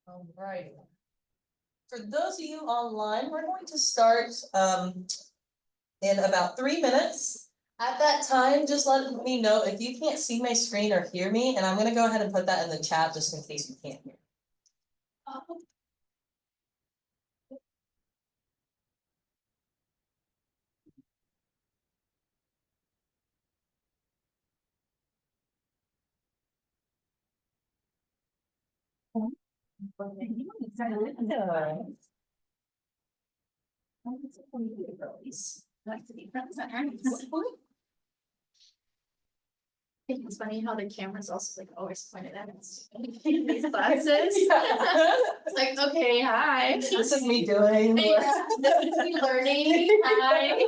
All right. For those of you online, we're going to start in about 3 minutes. At that time, just let me know if you can't see my screen or hear me, and I'm going to go ahead and put that in the chat just in case you can't hear. I think it's funny how the camera's also like always pointed at us. These glasses. It's like, okay, hi. This is me doing. Yeah, this is me learning. Hi.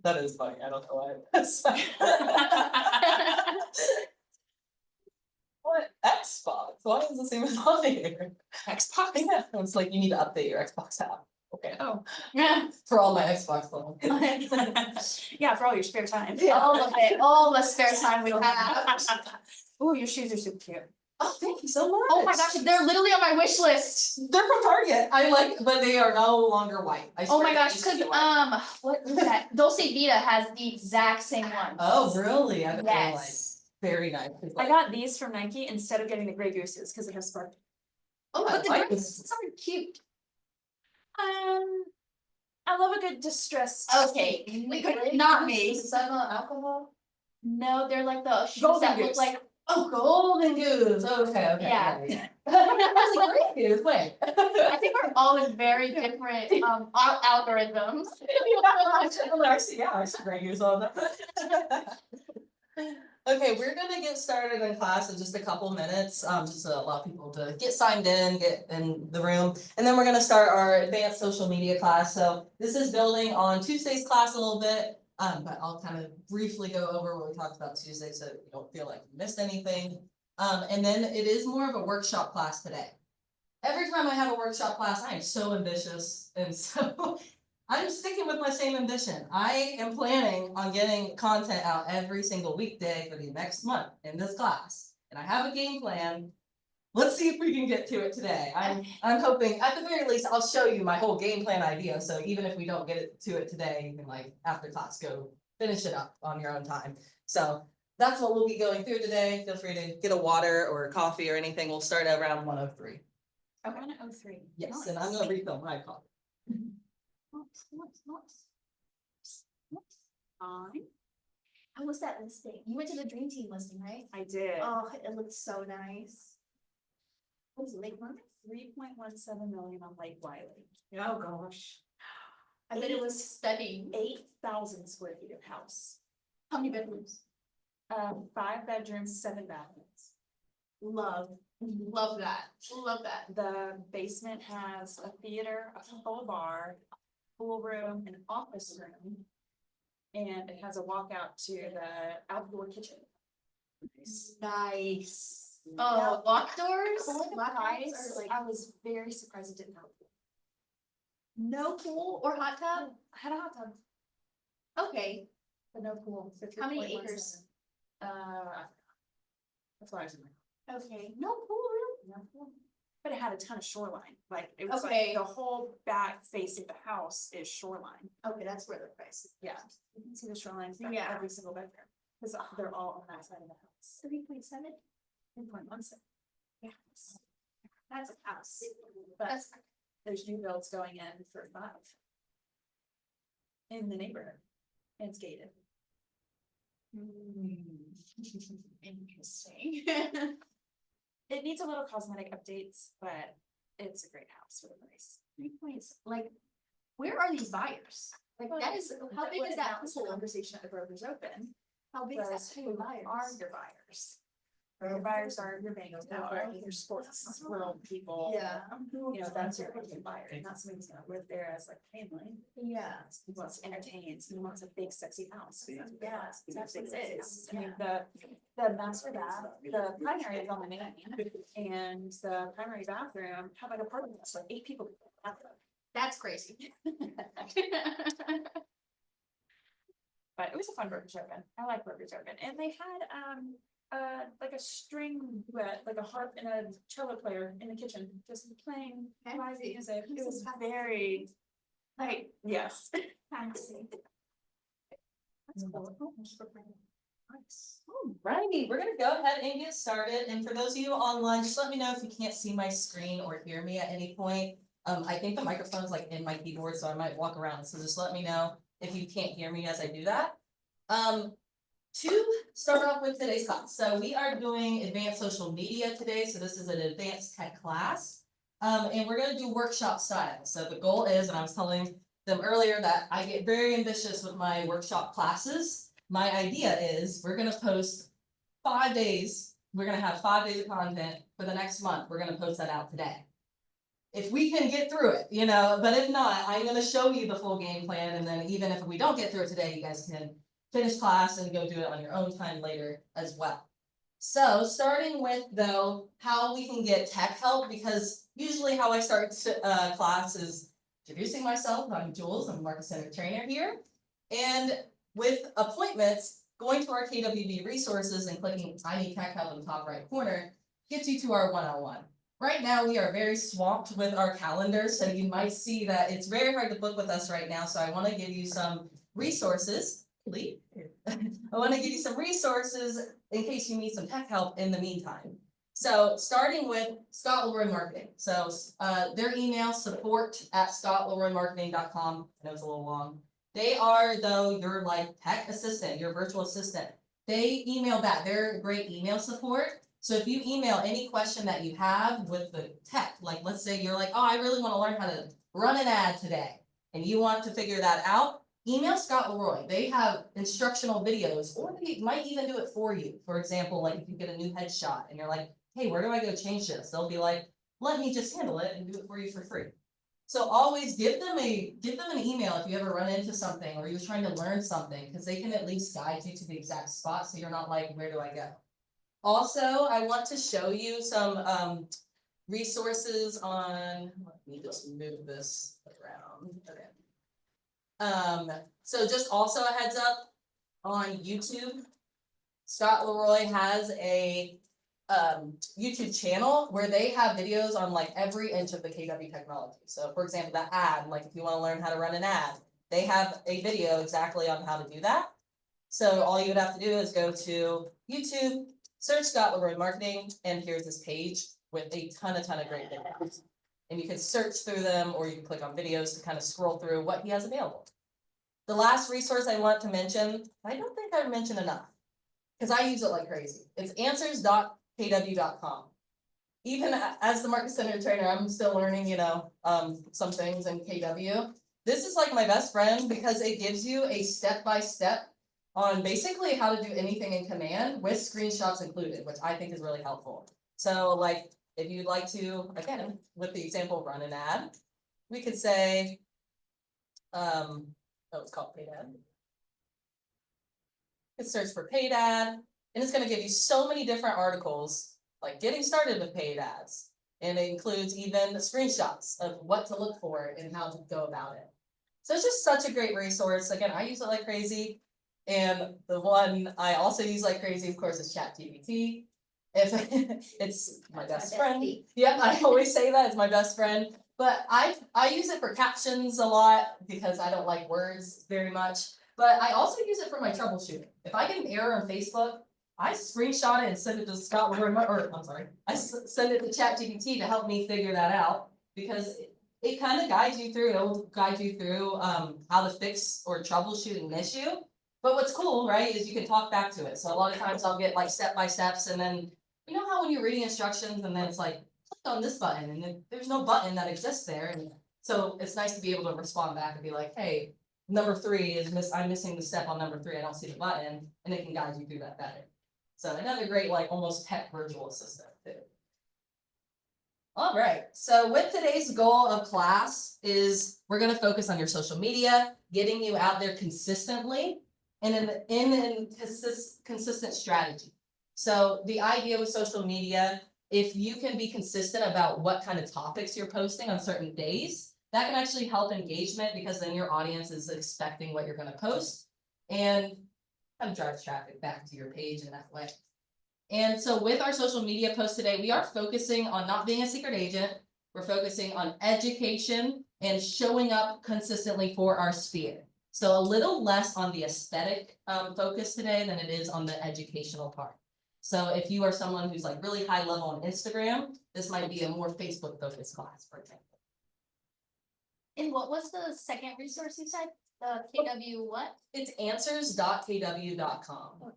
That is funny. I don't know why. What Xbox? Why is this even on here? Xbox? Yeah, it's like you need to update your Xbox app. Okay. Oh, yeah. For all my Xbox phones. Yeah, for all your spare time. Yeah. All of it, all the spare time we'll have. Oh, your shoes are super cute. Oh, thank you so much. Oh my gosh, they're literally on my wish list. They're from Target. I like, but they are no longer white. I Oh swear my they gosh, used to cause be white. what was that? Dulce Vita has the exact same one. Oh, really? I bet they're like Yes. very nice. I got these from Nike instead of getting the Grey Gooses because it has spark. Oh, But the like dresses are cute. I love a good distressed. Okay, not me. Is that not alcohol? No, they're like the shoes Golden that look Goose. like. oh, golden goose. Okay, okay. Yeah. I was like, great goose. Wait. I think we're all in very different algorithms. I see Grey Goose all that. Okay, we're gonna get started in class in just a couple minutes, just to allow people to get signed in, get in the room. And then we're gonna start our advanced social media class. So this is building on Tuesday's class a little bit. But I'll kind of briefly go over what we talked about Tuesday so you don't feel like you missed anything. And then it is more of a workshop class today. Every time I have a workshop class, I am so ambitious, and so I'm sticking with my same ambition. I am planning on getting content out every single weekday for the next month in this class. And I have a game plan. Let's see if we can get to it today. I'm hoping, at the very least, I'll show you my whole game plan idea. So even if we don't get to it today, you can like after class go finish it up on your own time. So that's what we'll be going through today. Feel free to get a water or coffee or anything. We'll start at around 1:03. 103. Yes, and I'm gonna refill my coffee. Fine. How was that listing? You went to the Dream Team listing, right? I did. Oh, it looked so nice. What was it, Lake Margaret? 3.17 million on Lake Wiley. Oh, gosh. I bet it was stunning. 8,000 square feet of house. How many bedrooms? 5 bedrooms, 7 bathrooms. Love that. Love that. The basement has a theater, a full bar, pool room, an office room. And it has a walkout to the outdoor kitchen. Nice. Oh, lock doors? Lock Price, doors are like I was very surprised it didn't have a pool. no pool or hot tub? I had a hot tub, Okay. but no pool. for How many 3.17. acres? That's why I was in my. Okay, no pool, really? No pool. But it had a ton of shoreline, like it was Okay. like the whole back face of the house is shoreline. Okay, that's where the price is. Yeah, you can see the shoreline from Yeah. every single bedroom, because they're all on that side of the house. 3.7? 3.17. Yeah. That's a house. But That's there's new builds going in for 5. In the neighborhood, and it's gated. interesting. It needs a little cosmetic updates, but it's a great house for the price. 3 points, like, where are these buyers? Like, that is, how big is that was pool? the conversation at the Brokers Open? How big is Was that who pool are buyers? your buyers? Your buyers are your bank teller, your sports world people. Yeah. You know, that's your ultimate buyer, not somebody who's gonna live there as like family. Yeah. He wants to entertain, so he wants a big sexy house. Yeah, That's what it is. I yeah. mean, the master bath, the primary is on the main, and the primary bathroom have like apartment, so like 8 people. That's crazy. But it was a fun Brokers Open. I like Brokers Open, and they had like a string duet, like a harp and a cello player in the kitchen, just playing live music. It was very, like, yes. Fancy. That's cool. Alrighty, we're gonna go ahead and get started, and for those of you online, just let me know if you can't see my screen or hear me at any point. I think the microphone's like in my keyboard, so I might walk around, so just let me know if you can't hear me as I do that. To start off with today's class, so we are doing advanced social media today, so this is an advanced tech class. And we're gonna do workshop style, so the goal is, and I was telling them earlier that I get very ambitious with my workshop classes. My idea is we're gonna post 5 days, we're gonna have 5 days of content for the next month, we're gonna post that out today. If we can get through it, you know, but if not, I'm gonna show you the full game plan, and then even if we don't get through it today, you guys can finish class and go do it on your own time later as well. So starting with though, how we can get tech help, because usually how I start class is introducing myself. I'm Jules, I'm a Market Center trainer here. And with appointments, going to our KWB resources and clicking I need tech help in the top right corner gets you to our one-on-one. Right now, we are very swamped with our calendar, so you might see that it's very hard to book with us right now. So I want to give you some resources. I want to give you some resources in case you need some tech help in the meantime. So starting with Scott Leroy Marketing. So their email support@scottleroymarketing.com. I know it's a little long. They are though your like tech assistant, your virtual assistant. They email back. They're great email support. So if you email any question that you have with the tech, like let's say you're like, oh, I really want to learn how to run an ad today, and you want to figure that out, email Scott Leroy. They have instructional videos, or they might even do it for you. For example, like if you get a new headshot and you're like, hey, where do I go change this? They'll be like, let me just handle it and do it for you for free. So always give them an email if you ever run into something or you're trying to learn something, because they can at least guide you to the exact spot so you're not like, where do I go? Also, I want to show you some resources on, let me just move this around. Okay. So just also a heads up on YouTube, Scott Leroy has a YouTube channel where they have videos on like every inch of the KW technology. So for example, that ad, like if you want to learn how to run an ad, they have a video exactly on how to do that. So all you would have to do is go to YouTube, search Scott Leroy Marketing, and here's this page with a ton of great videos. And you can search through them, or you can click on videos to kind of scroll through what he has available. The last resource I want to mention, I don't think I've mentioned enough, because I use it like crazy. It's answers.kw.com. Even as the Market Center trainer, I'm still learning, you know, some things in KW. This is like my best friend because it gives you a step-by-step on basically how to do anything in Command with screenshots included, which I think is really helpful. So like, if you'd like to, again, with the example, run an ad, we could say, it's called paid ad. It's search for paid ad, and it's going to give you so many different articles, like getting started with paid ads. And it includes even screenshots of what to look for and how to go about it. So it's just such a great resource. Again, I use it like crazy. And the one I also use like crazy, of course, is ChatGPT. If it's my best friend. Yep, I always say that, it's my best friend. But I use it for captions a lot because I don't like words very much. But I also use it for my troubleshooting. If I get an error on Facebook, I screenshot it and send it to Scott Leroy, or I'm sorry, I send it to ChatGPT to help me figure that out, because it kind of guides you through. It'll guide you through how to fix or troubleshoot an issue. But what's cool, right, is you can talk back to it. So a lot of times I'll get like step-by-steps, and then you know how when you're reading instructions and then it's like, click on this button, and then there's no button that exists there. And so it's nice to be able to respond back and be like, hey, number 3 is I'm missing the step on number 3. I don't see the button, and it can guide you through that better. So another great, like almost tech virtual assistant too. All right, so with today's goal of class is we're going to focus on your social media, getting you out there consistently, and in consistent strategy. So the idea with social media, if you can be consistent about what kind of topics you're posting on certain days, that can actually help engagement, because then your audience is expecting what you're going to post and kind of drives traffic back to your page in that way. And so with our social media post today, we are focusing on not being a secret agent. We're focusing on education and showing up consistently for our sphere. So a little less on the aesthetic focus today than it is on the educational part. So if you are someone who's like really high level on Instagram, this might be a more Facebook focused class, for example. And what was the second resource you said? The KW what? It's answers.kw.com.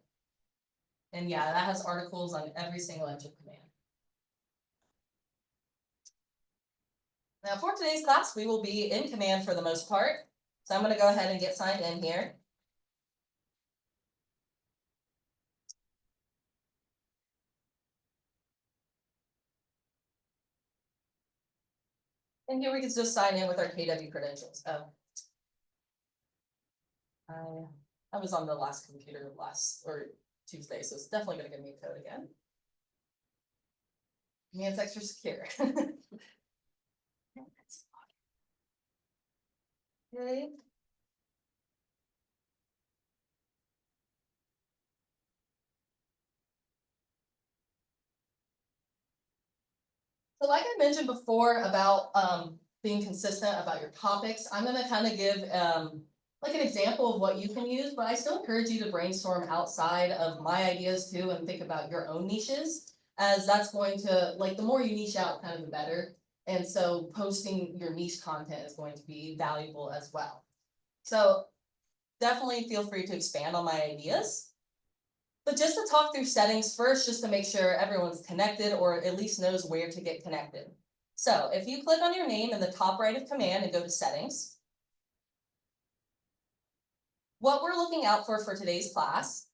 And yeah, that has articles on every single edge of command. Now for today's class, we will be in command for the most part. So I'm going to go ahead and get signed in here. And here we can just sign in with our KW credentials. Oh. I was on the last computer Tuesday, so it's definitely going to give me a code again. Yeah, it's extra secure. Okay. So like I mentioned before about being consistent about your topics, I'm going to kind of give like an example of what you can use, but I still encourage you to brainstorm outside of my ideas too and think about your own niches, as that's going to, like, the more you niche out, kind of the better. And so posting your niche content is going to be valuable as well. So definitely feel free to expand on my ideas. But just to talk through settings first, just to make sure everyone's connected or at least knows where to get connected. So if you click on your name in the top right of command and go to settings, what we're looking out for today's class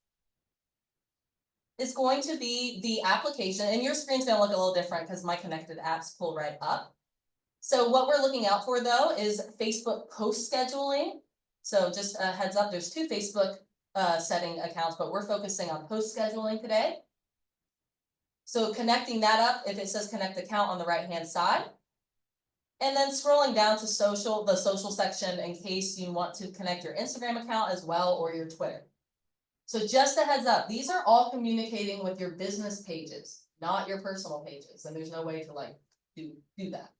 is going to be the application, and your screen's going to look a little different because my connected apps pull right up. So what we're looking out for though is Facebook post scheduling. So just a heads up, there's 2 Facebook setting accounts, but we're focusing on post scheduling today. So connecting that up, if it says connect account on the right hand side, and then scrolling down to the social section in case you want to connect your Instagram account as well or your Twitter. So just a heads up, these are all communicating with your business pages, not your personal pages, and there's no way to like do that.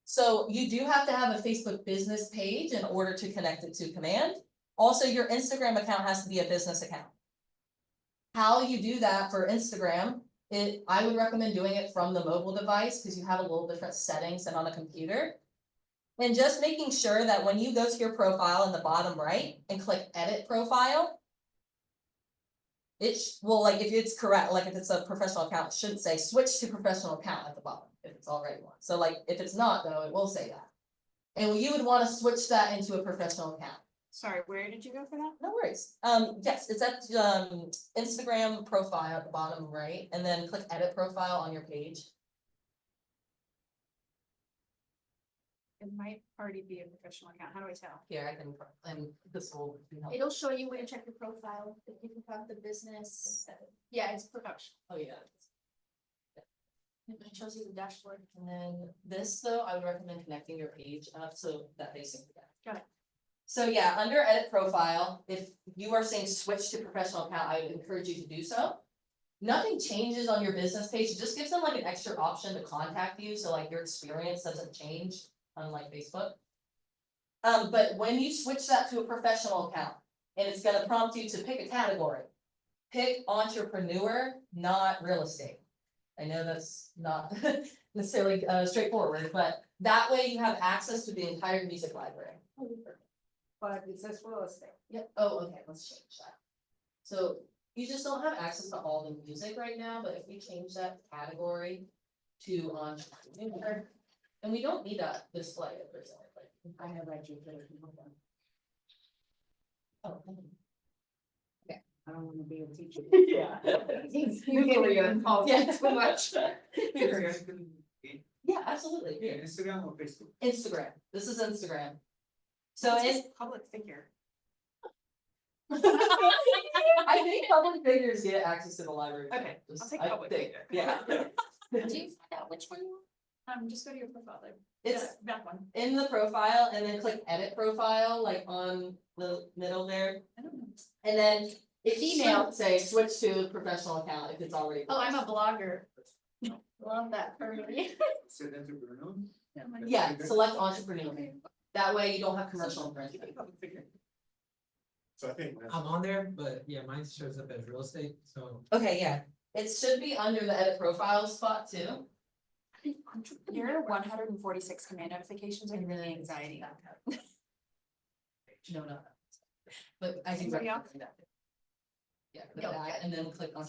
So you do have to have a Facebook business page in order to connect it to command. Also, your Instagram account has to be a business account. How you do that for Instagram, I would recommend doing it from the mobile device because you have a little different settings than on a computer. And just making sure that when you go to your profile in the bottom right and click edit profile, it will, like, if it's correct, like if it's a professional account, it should say switch to professional account at the bottom if it's already one. So like if it's not though, it will say that. And you would want to switch that into a professional account. Sorry, where did you go for that? No worries. Yes, it's at Instagram profile at the bottom right, and then click edit profile on your page. It might already be a professional account. How do I tell? Here, I can, and this will be helpful. It'll show you where to check your profile, if you have the business. Yeah, it's production. Oh, yeah. It shows you the dashboard. And then this, though, I would recommend connecting your page up so that they sync together. Got it. So yeah, under edit profile, if you are saying switch to professional account, I would encourage you to do so. Nothing changes on your business page. It just gives them like an extra option to contact you. So like your experience doesn't change, unlike Facebook. But when you switch that to a professional account, and it's going to prompt you to pick a category, pick entrepreneur, not real estate. I know that's not necessarily straightforward, but that way you have access to the entire music library. But it says real estate. Yep. Oh, okay, let's change that. So you just don't have access to all the music right now, but if we change that category to entrepreneur, and we don't need that display it per se. Like, I have actually. oh, I don't want to be a teacher. yeah. You can't even call Yeah. it too much. Yeah, absolutely. Yeah, Instagram or Facebook. Instagram. This is Instagram. So It's it's just public figure. I think public figures get access to the library. Okay, Just- I'll take I public think, figure. Yeah. Do you find out which one you want? Just go to your profile there. It's Yeah, that one. in the profile and then click edit profile, like on the middle there. I don't know. And then If email, say switch to professional account if it's already. Oh, I'm a blogger. Love that for me. Yeah, select entrepreneur. That way you don't have commercial infringement. So I think that's. I'm on there, but yeah, mine shows up as real estate, so. Okay, yeah, it should be under the edit profile spot too. Your 146 command notifications are giving me anxiety. No, no. But I do. Anybody else? recommend that. Yeah, click No. that and then click on.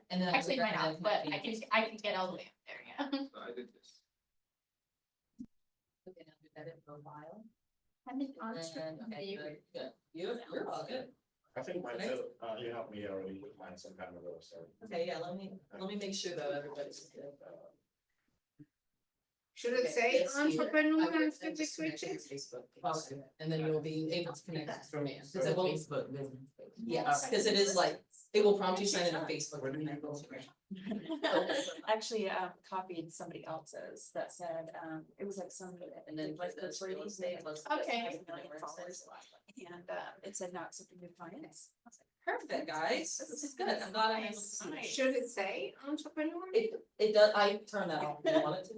And then. Actually, mine recommend off, but connecting. I can get all the way up there, yeah. I did this. Okay, now do edit profile. I'm an And then, okay, good, good. You're all good. I think mine too, you helped me already with mine some time ago, so. Okay, yeah, let me make sure though everybody's good. Should it Okay, say yes, you- I entrepreneur would instead then of just connect to switches? Facebook, okay, and then you'll be able to connect from there. So Cause it will, Facebook business. yes, cause it is like, it will prompt you sign in on Facebook. Where did you go? Actually, copied somebody else's that said, it was like some. And then like like this real estate. Okay. has a million followers. And it said not accepting new clients. I was like, Perfect, guys, this is good, I'm glad I handled this. Nice. Should it say entrepreneur? It does, I turn that off, you want it to?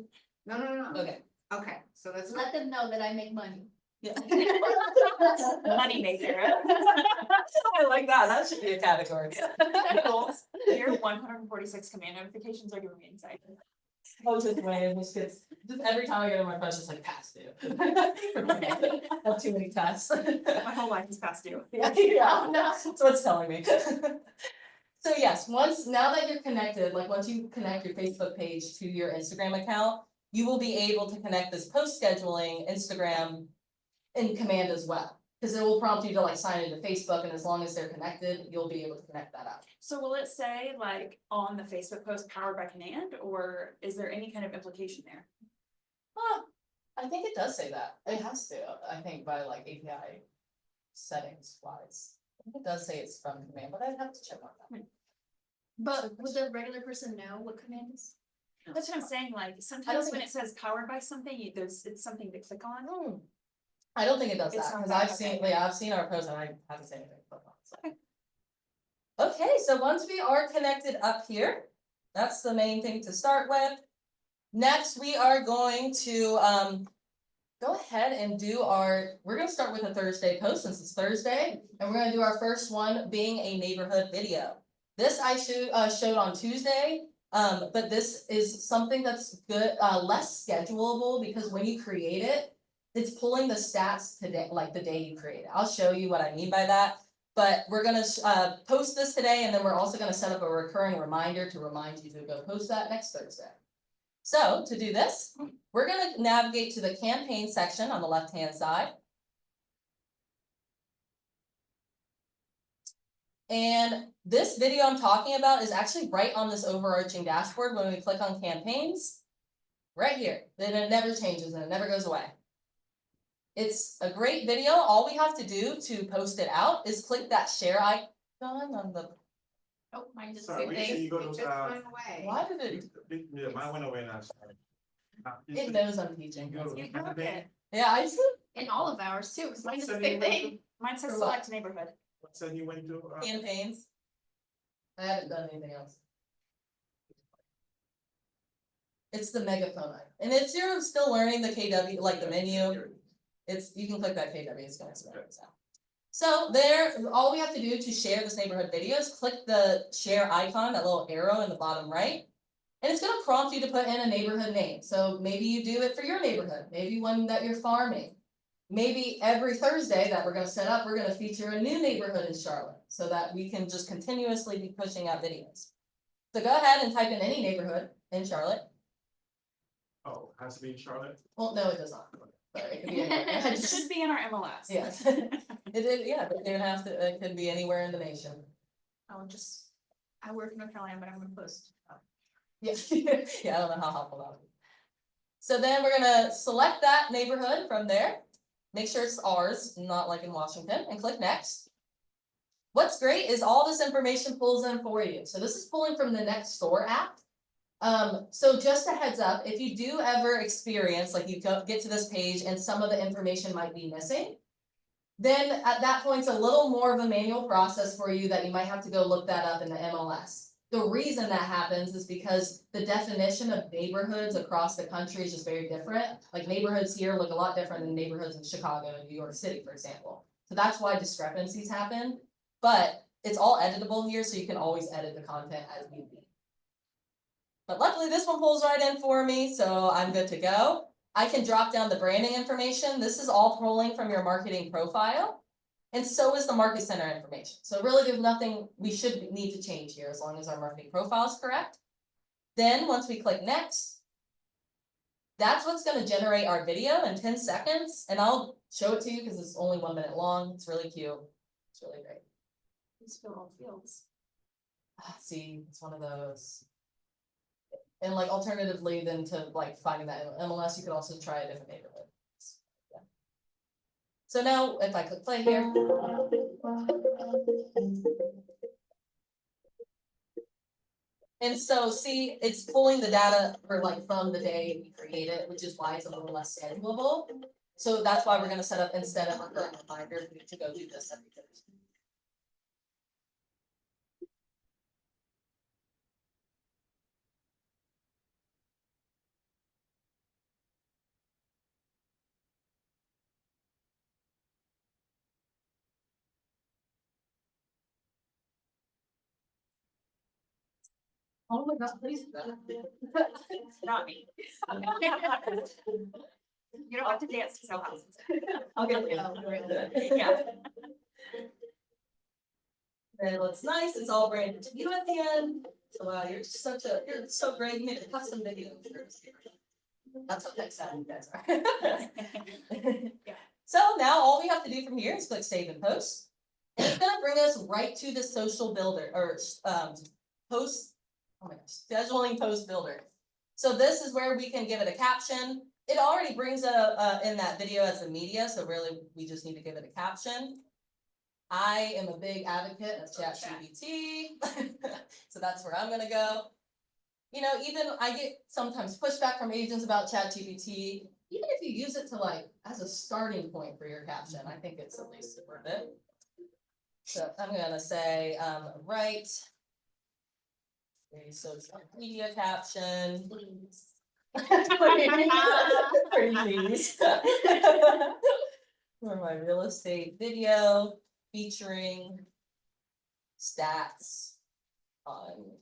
No, no, no. Okay. Okay, so that's. Let them know that I make money. Yeah. Money maker. I like that, that should be a category. Your 146 command notifications are giving me anxiety. Oh, just wait, just gets, just every time I get on my phone, it's just like past due. I have too many tests. My whole life is past due. Yeah, yeah, that's what it's telling me. So yes, now that you're connected, like once you connect your Facebook page to your Instagram account, you will be able to connect this post scheduling Instagram in command as well. Cause it will prompt you to like sign into Facebook, and as long as they're connected, you'll be able to connect that up. So will it say like on the Facebook post powered by command, or is there any kind of implication there? I think it does say that. It has to, I think by like API settings wise. I think it does say it's from command, but I'd have to check on that. But would the regular person know what command is? That's what I'm saying, like sometimes when it says powered by something, it's something to click on. Hmm. I don't think it does It's that, not cause that, I've seen, okay. yeah, I've seen our post and I haven't seen anything. Click on, so. Okay, so once we are connected up here, that's the main thing to start with. Next, we are going to go ahead and do we're gonna start with a Thursday post since it's Thursday, and we're gonna do our first one being a neighborhood video. This I showed on Tuesday, but this is something that's good, less schedulable, because when you create it, it's pulling the stats today, like the day you create it. I'll show you what I mean by that. But we're gonna post this today, and then we're also gonna set up a recurring reminder to remind you to go post that next Thursday. So to do this, we're gonna navigate to the campaign section on the left-hand side. And this video I'm talking about is actually right on this overarching dashboard when we click on campaigns. Right here, then it never changes and it never goes away. It's a great video. All we have to do to post it out is click that share icon on the, Oh, mine did the Sorry, same make sure thing. you go It to, just went away. why did it, yeah, mine went away now, sorry. it knows I'm teaching. You go to You campaign. got it. Yeah, I see. In all of ours too, because mine did the So same you went thing. Mine says For what? select neighborhood. What said you went to? Campaigns. I haven't done anything else. It's the megaphone icon, and it's, you're still learning the KW, like the menu. It's, you can click that KW, it's gonna explain it out. So there, all we have to do to share this neighborhood video is click the share icon, that little arrow in the bottom right. And it's gonna prompt you to put in a neighborhood name. So maybe you do it for your neighborhood, maybe one that you're farming. Maybe every Thursday that we're gonna set up, we're gonna feature a new neighborhood in Charlotte, so that we can just continuously be pushing out videos. So go ahead and type in any neighborhood in Charlotte. Oh, has to be in Charlotte? Well, no, it does not. But it could be anywhere. It should be in our MLS. Yes. It is, yeah, but they have to, it could be anywhere in the nation. I work in North Carolina, but I'm gonna post. Yeah, yeah, I don't know how helpful that would be. So then we're gonna select that neighborhood from there. Make sure it's ours, not like in Washington, and click next. What's great is all this information pulls in for you. So this is pulling from the Nextdoor app. So just a heads up, if you do ever experience, like you get to this page and some of the information might be missing, then at that point, it's a little more of a manual process for you that you might have to go look that up in the MLS. The reason that happens is because the definition of neighborhoods across the country is just very different. Like neighborhoods here look a lot different than neighborhoods in Chicago and New York City, for example. So that's why discrepancies happen, but it's all editable here, so you can always edit the content as need be. But luckily this one pulls right in for me, so I'm good to go. I can drop down the branding information. This is all pulling from your marketing profile. And so is the market center information. So really there's nothing we should need to change here as long as our marketing profile is correct. Then once we click next, that's what's going to generate our video in 10 seconds. And I'll show it to you because it's only 1 minute long. It's really cute. It's really great. Please fill all fields. See, it's one of those. And like alternatively then to like finding that in MLS, you could also try a different neighborhood. Yeah. So now if I click play here. And so see, it's pulling the data for like from the day we create it, which is why it's a little less schedulable. So that's why we're gonna set up instead of a current reminder to go do this every Thursday. Oh my God, please. Not me. You don't have to dance to sell houses. I'll get it. Yeah. And it looks nice, it's all branded to you at the end. So wow, you're so great, you made a custom video. That's what next time you guys are. So now all we have to do from here is click save and post. And it's gonna bring us right to the social builder or post, oh my gosh, scheduling post builder. So this is where we can give it a caption. It already brings in that video as the media, so really we just need to give it a caption. I am a big advocate of ChatGPT, so that's where I'm gonna go. You know, even I get sometimes pushback from agents about ChatGPT. Even if you use it to like as a starting point for your caption, I think it's at least worth it. So I'm gonna say write a social media caption. Please. Please. For my real estate video featuring stats on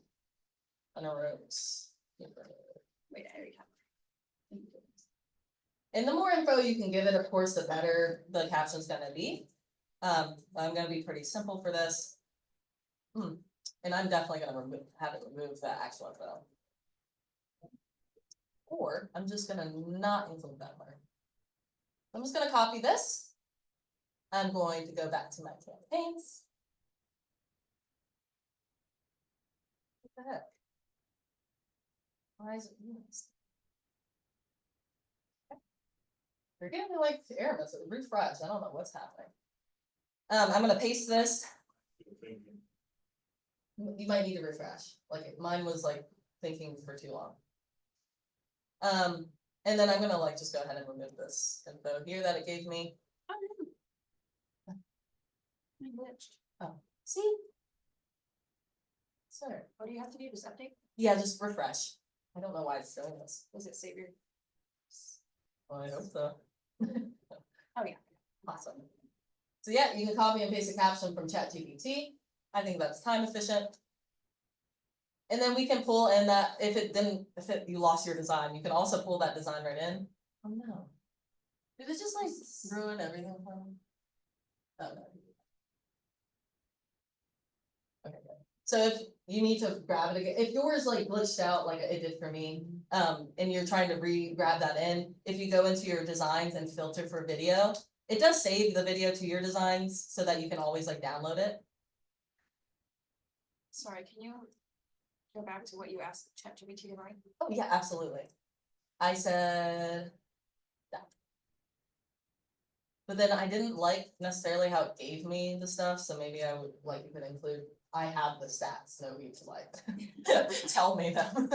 a roads. Wait, I already have. And the more info you can give it, of course, the better the caption's gonna be. I'm gonna be pretty simple for this. And I'm definitely gonna have it remove that actual info. Or I'm just gonna not include that part. I'm just gonna copy this. I'm going to go back to my campaigns. What the heck? Why is it doing this? You're getting me like error message, refresh. I don't know what's happening. I'm gonna paste this. You might need to refresh. Like mine was like thinking for too long. And then I'm gonna like just go ahead and remove this info here that it gave me. I glitched. Oh, see? Sorry. What do you have to do? Just update? Yeah, just refresh. I don't know why it's doing this. Was it save your? Well, I hope so. Oh, yeah. Awesome. So yeah, you can copy and paste a caption from ChatGPT. I think that's time efficient. And then we can pull in that if you lost your design, you can also pull that design right in. Oh no. Did it just like ruin everything for me? Oh no. Okay, good. So if you need to grab it again, if yours like glitched out like it did for me, and you're trying to grab that in, if you go into your designs and filter for video, it does save the video to your designs so that you can always like download it. Sorry, can you go back to what you asked ChatGPT to write? Oh yeah, absolutely. I said that. But then I didn't like necessarily how it gave me the stuff, so maybe I would like you could include, I have the stats, no need to like tell me them.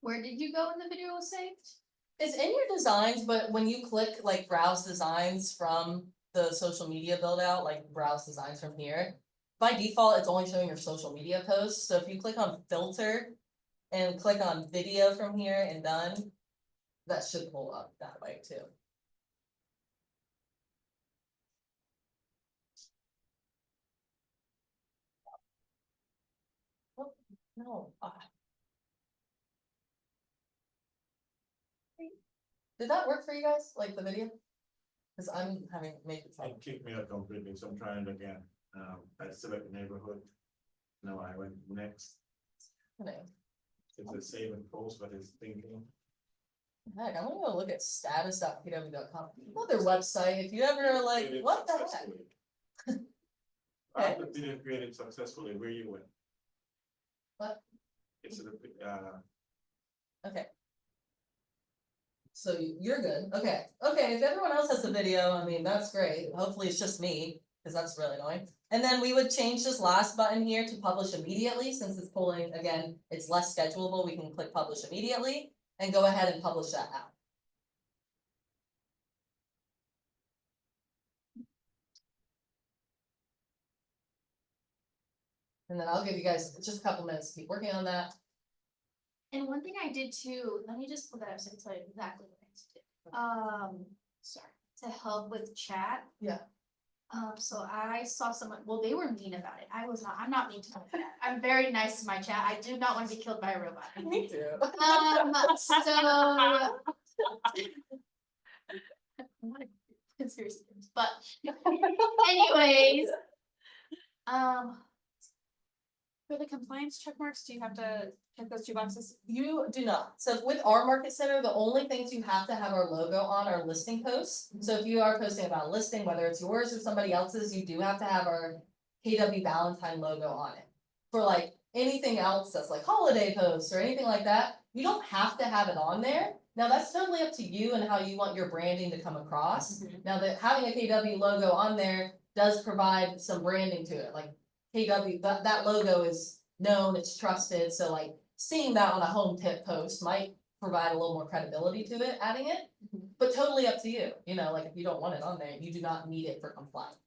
Where did you go when the video was saved? It's in your designs, but when you click like browse designs from the social media build out, like browse designs from here. By default, it's only showing your social media posts, so if you click on filter and click on video from here and done. That should pull up that way too. Oh, no. Did that work for you guys, like the video? Cause I'm having major trouble. It kicked me out completely, so I'm trying it again. I select neighborhood. No, I went next. Okay. It's a save and post, but it's thinking. Heck, I'm gonna go look at status.pw.com. Another website, if you ever are like, Created what the heck? successfully. Okay. After video created successfully, where you went? What? It's a, Okay. So you're good, okay, if everyone else has the video, I mean, that's great, hopefully it's just me, cause that's really annoying. And then we would change this last button here to publish immediately, since it's pulling, again, it's less schedulable, we can click publish immediately. And go ahead and publish that out. And then I'll give you guys just a couple minutes to keep working on that. And one thing I did too, let me just pull that up so I can tell you exactly what I did. Sorry, to help with chat. Yeah. So I saw someone, well, they were mean about it. I'm not mean to my chat. I'm very nice to my chat. I do not want to be killed by a robot. Me too. So. Conspiracy theories, but anyways. For the compliance check marks, do you have to check those 2 boxes? You do not. So with our market center, the only things you have to have our logo on are listing posts. So if you are posting about a listing, whether it's yours or somebody else's, you do have to have our KW Valentine logo on it. For like anything else that's like holiday posts or anything like that, you don't have to have it on there. Now that's totally up to you and how you want your branding to come across. Now that having a KW logo on there does provide some branding to it, like KW, that logo is known, it's trusted, so like seeing that on a home tip post might provide a little more credibility to it, adding it. But totally up to you, you know, like if you don't want it on there, you do not need it for compliance.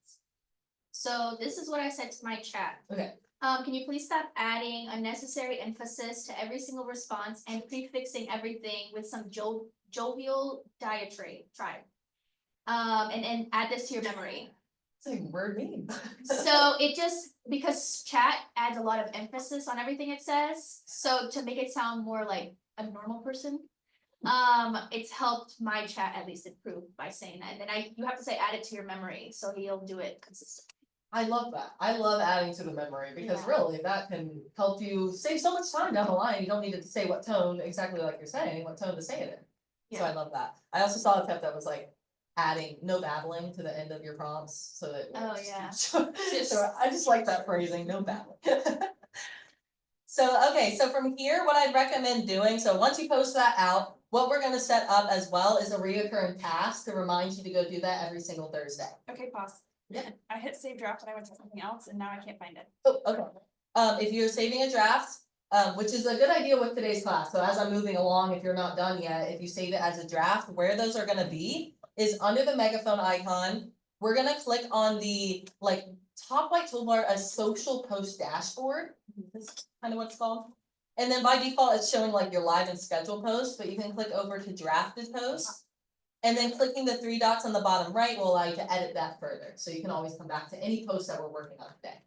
So this is what I said to my chat. Okay. Can you please stop adding unnecessary emphasis to every single response and prefixing everything with some jovial diatribe? And add this to your memory. It's like word mean. So it just, because chat adds a lot of emphasis on everything it says, so to make it sound more like a normal person. It's helped my chat at least improve by saying that, and then you have to say add it to your memory, so he'll do it consistently. I love that. I love adding to the memory because Yeah. really that can help you save so much time down the line. You don't need to say what tone, exactly like you're saying, what tone to say it in. So I love that. I also saw a tip that was like adding no babbling to the end of your prompts so that. Oh, yeah. So I just like that phrasing, no babbling. So, okay, so from here, what I'd recommend doing, so once you post that out, what we're gonna set up as well is a reoccurring task to remind you to go do that every single Thursday. Okay, pause. Yeah. I hit save draft and I went to something else and now I can't find it. Oh, okay. If you're saving a draft, which is a good idea with today's class, so as I'm moving along, if you're not done yet, if you save it as a draft, where those are gonna be is under the megaphone icon. We're gonna click on the like top right toolbar, a social post dashboard. That's kind of what it's called. And then by default, it's showing like your live and schedule posts, but you can click over to drafted posts. And then clicking the 3 dots on the bottom right will allow you to edit that further. So you can always come back to any post that we're working on today.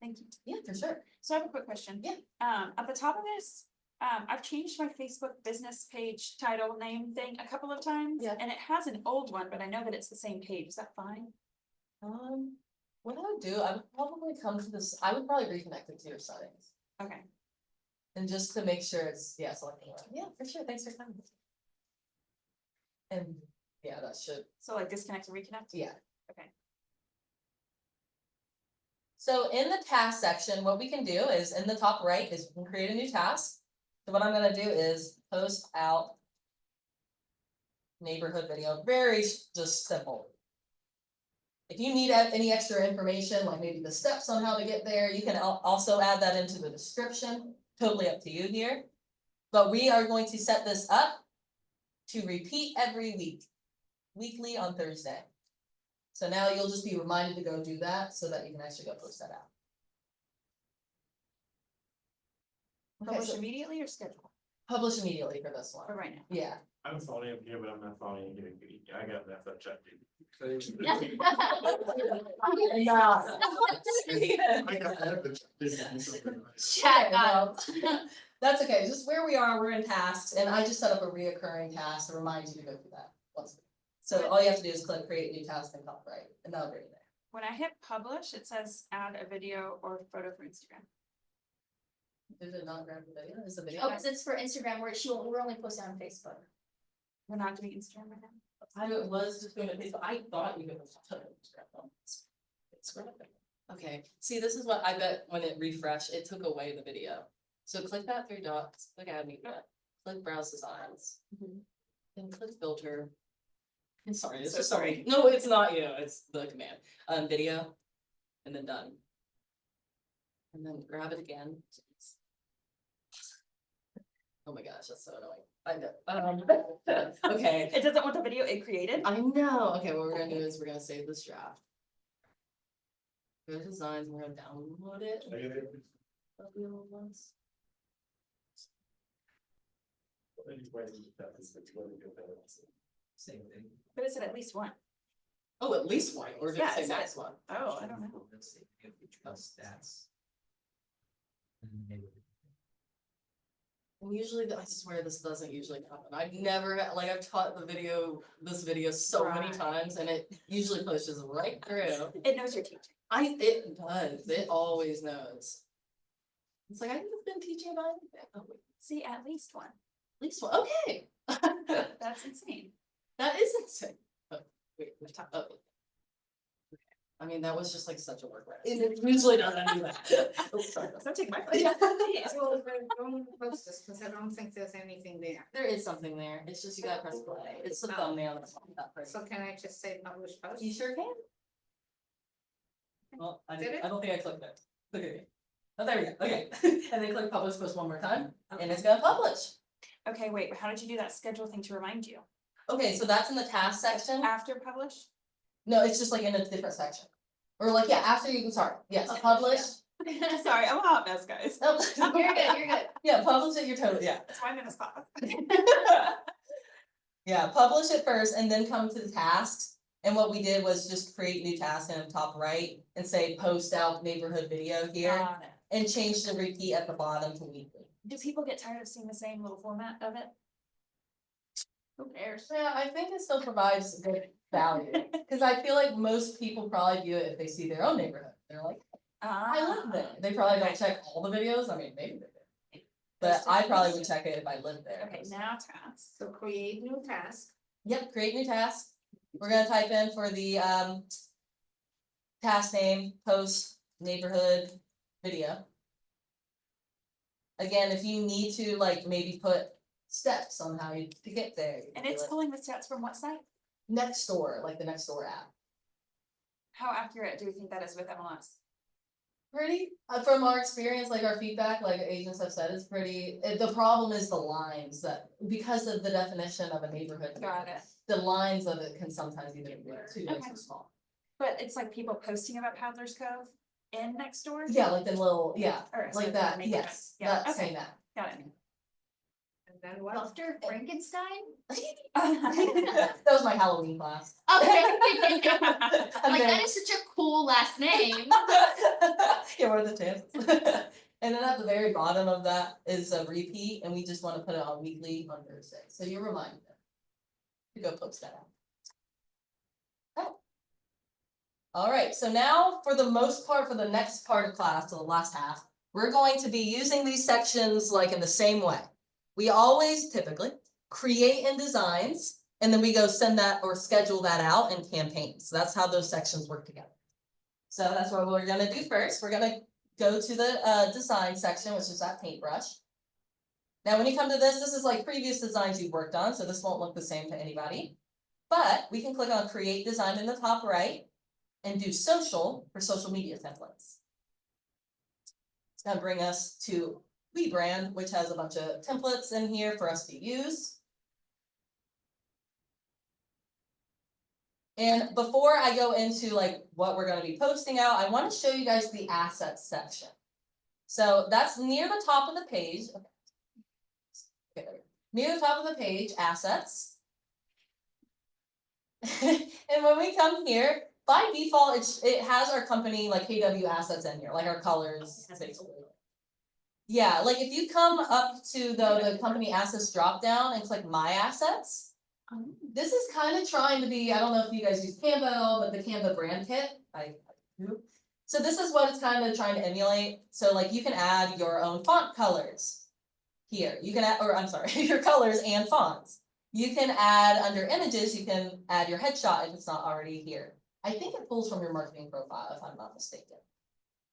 Thank you. Yeah, for sure. So I have a quick question. Yeah. At the top of this, I've changed my Facebook business page title name thing a couple of times. Yeah. And it has an old one, but I know that it's the same page. Is that fine? What I would do, I would probably come to this, I would probably reconnect it to your settings. Okay. And just to make sure it's, yeah, selecting one. Yeah, for sure, thanks for coming. And, yeah, that should, So like disconnect and reconnect? yeah. Okay. So in the task section, what we can do is in the top right is we can create a new task. So what I'm gonna do is post out neighborhood video, very just simple. If you need any extra information, like maybe the steps on how to get there, you can also add that into the description, totally up to you here. But we are going to set this up to repeat every week, weekly on Thursday. So now you'll just be reminded to go do that so that you can actually go post that out. Okay, Publish so immediately or schedule publish immediately for this one. for right now? Yeah. I'm following up here, but I'm not following you. I got that checked. So you- Yeah. I got that. Chat Okay, got well, that's okay, just where we are, we're in tasks, and I just set up a reoccurring task to remind you to go through that once a week. So all you have to do is click create new task and top right, and that'll bring you there. When I hit publish, it says add a video or photo for Instagram. Is it not grab the video? Is the video? Oh, because it's for Instagram, we're only posting on Facebook. We're not doing Instagram right now. I was just going to Facebook, I thought you could. Okay, see, this is what I bet when it refreshed, it took away the video. So click that three dots, click add media, click browse designs. Then click filter. I'm sorry, it's So just sorry. sorry. No, it's not you, it's the command. Video. And then done. And then grab it again. Oh my gosh, that's so annoying. I know. Okay, It doesn't want the video it created. I know. Okay, what we're gonna do is we're gonna save this draft. Go to designs, we're gonna download it. Of the old ones. Same thing. But it said at least one. Oh, at least one, or did Yeah, it say it said next it. one? Oh, I don't know. Let's see if we trust stats. And maybe- And usually, I swear this doesn't usually happen. I've never, like, I've taught this video so many Right. times, and it usually pushes right through. It knows you're teaching. It does, it always knows. It's like, I could have been teaching about anything. Oh, wait, See, at least one. at least one, okay. That's insane. That is insane. Oh, wait, we've talked, oh. Okay. I mean, that was just like such a workaround. It usually doesn't do that. Oh, sorry. Don't take my place. Yeah. Well, then don't post this, because I don't think there's anything there. There is something there, it's just you gotta press play, it's the thumbnail that's on that person. So can I just say publish post? You sure can. Well, I Did it? don't think I clicked it. Look at me. Oh, there we go, okay. And then click publish post one more time, and it's gonna publish. Okay, wait, but how did you do that schedule thing to remind you? Okay, so that's in the task section. After publish? No, it's just like in a different section. Or like, yeah, after you, sorry, yes, publish. Sorry, I'm a hot mess, guys. Nope. You're good, you're good. Yeah, publish it, you're totally, yeah. That's why I'm in a spot. Yeah, publish it first and then come to the tasks. And what we did was just create new task in the top right and say post out neighborhood video here. Got it. And change the repeat at the bottom to weekly. Do people get tired of seeing the same little format of it? Who cares? Yeah, I think it still provides good value, cause I feel like most people probably view it if they see their own neighborhood, they're like, I live there, they probably don't check all the videos, I mean, maybe they do. But I probably would check it if I lived there. Okay, now tasks. So create new task. Yep, create new task, we're gonna type in for the task name, post, neighborhood, video. Again, if you need to like maybe put steps on how you to get there. you And can do it's it. pulling the stats from what site? Next door, like the next door app. How accurate do we think that is with MLS? Pretty, from our experience, like our feedback, like agents have said, is pretty, the problem is the lines that, because of the definition of a neighborhood. Got it. The lines of it can sometimes either be too big or Okay. too small. But it's like people posting about Paddler's Cove in next door? Yeah, like the little, yeah, Alright, so like it's that, making yes, it- yeah, that's okay. saying that. Got it. And then what? Dr. Frankenstein? That was my Halloween class. Okay. And Like, then- that is such a cool last name. Yeah, what are the chances? And then at the very bottom of that is a repeat, and we just wanna put it on weekly on Thursday, so you're reminded to go post that out. Oh. Alright, so now for the most part, for the next part of class, to the last half, we're going to be using these sections like in the same way. We always typically create in designs, and then we go send that or schedule that out in campaigns, so that's how those sections work together. So that's what we're gonna do first. We're gonna go to the design section, which is that paintbrush. Now, when you come to this is like previous designs you've worked on, so this won't look the same to anybody. But we can click on create design in the top right and do social for social media templates. It's gonna bring us to WeBrand, which has a bunch of templates in here for us to use. And before I go into like what we're gonna be posting out, I wanna show you guys the assets section. So that's near the top of the page. Okay, there we go. Near the top of the page, assets. And when we come here, by default, it has our company like KW assets in here, like our colors, basically. Yeah, like if you come up to the company assets drop down and click my assets. This is kind of trying to be, I don't know if you guys use Canva at all, but the Canva brand kit, I do. So this is what it's kind of trying to emulate. So like you can add your own font colors here. You can add, or I'm sorry, your colors and fonts. You can add under images, you can add your headshot if it's not already here. I think it pulls from your marketing profile if I'm not mistaken.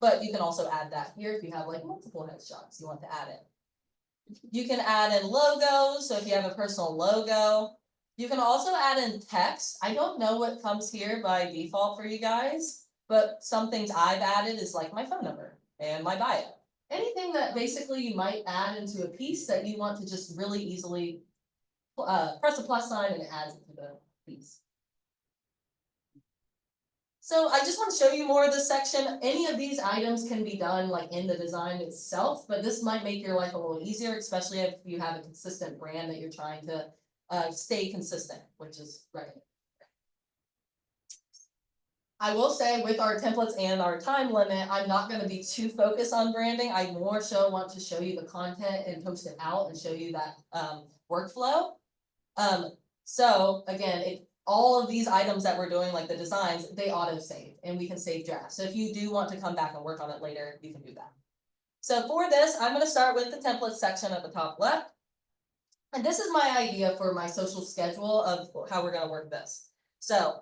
But you can also add that here if you have like multiple headshots you want to add in. You can add in logos, so if you have a personal logo. You can also add in text. I don't know what comes here by default for you guys, but some things I've added is like my phone number and my bio. Anything that basically you might add into a piece that you want to just really easily press a plus sign and it adds it to the piece. So I just want to show you more of this section. Any of these items can be done like in the design itself, but this might make your life a little easier, especially if you have a consistent brand that you're trying to stay consistent, which is right. I will say with our templates and our time limit, I'm not going to be too focused on branding. I more so want to show you the content and post it out and show you that workflow. So again, all of these items that we're doing, like the designs, they auto save and we can save drafts. So if you do want to come back and work on it later, you can do that. So for this, I'm going to start with the template section at the top left. And this is my idea for my social schedule of how we're gonna work this. So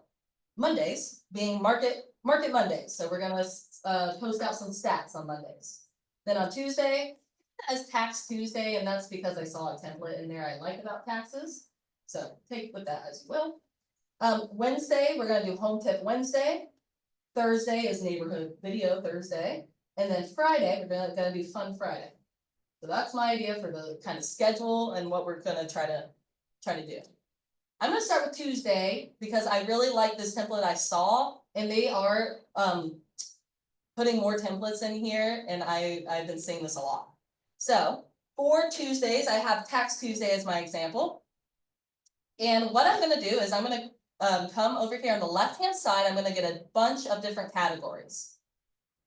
Mondays being market Mondays. So we're gonna post out some stats on Mondays. Then on Tuesday, as Tax Tuesday, and that's because I saw a template in there I like about taxes. So take with that as you will. Wednesday, we're gonna do Home Tip Wednesday. Thursday is Neighborhood Video Thursday. And then Friday, we're gonna do Fun Friday. So that's my idea for the kind of schedule and what we're gonna try to do. I'm gonna start with Tuesday because I really like this template I saw, and they are putting more templates in here, and I've been seeing this a lot. So for Tuesdays, I have Tax Tuesday as my example. And what I'm gonna do is I'm gonna come over here on the left-hand side, I'm gonna get a bunch of different categories.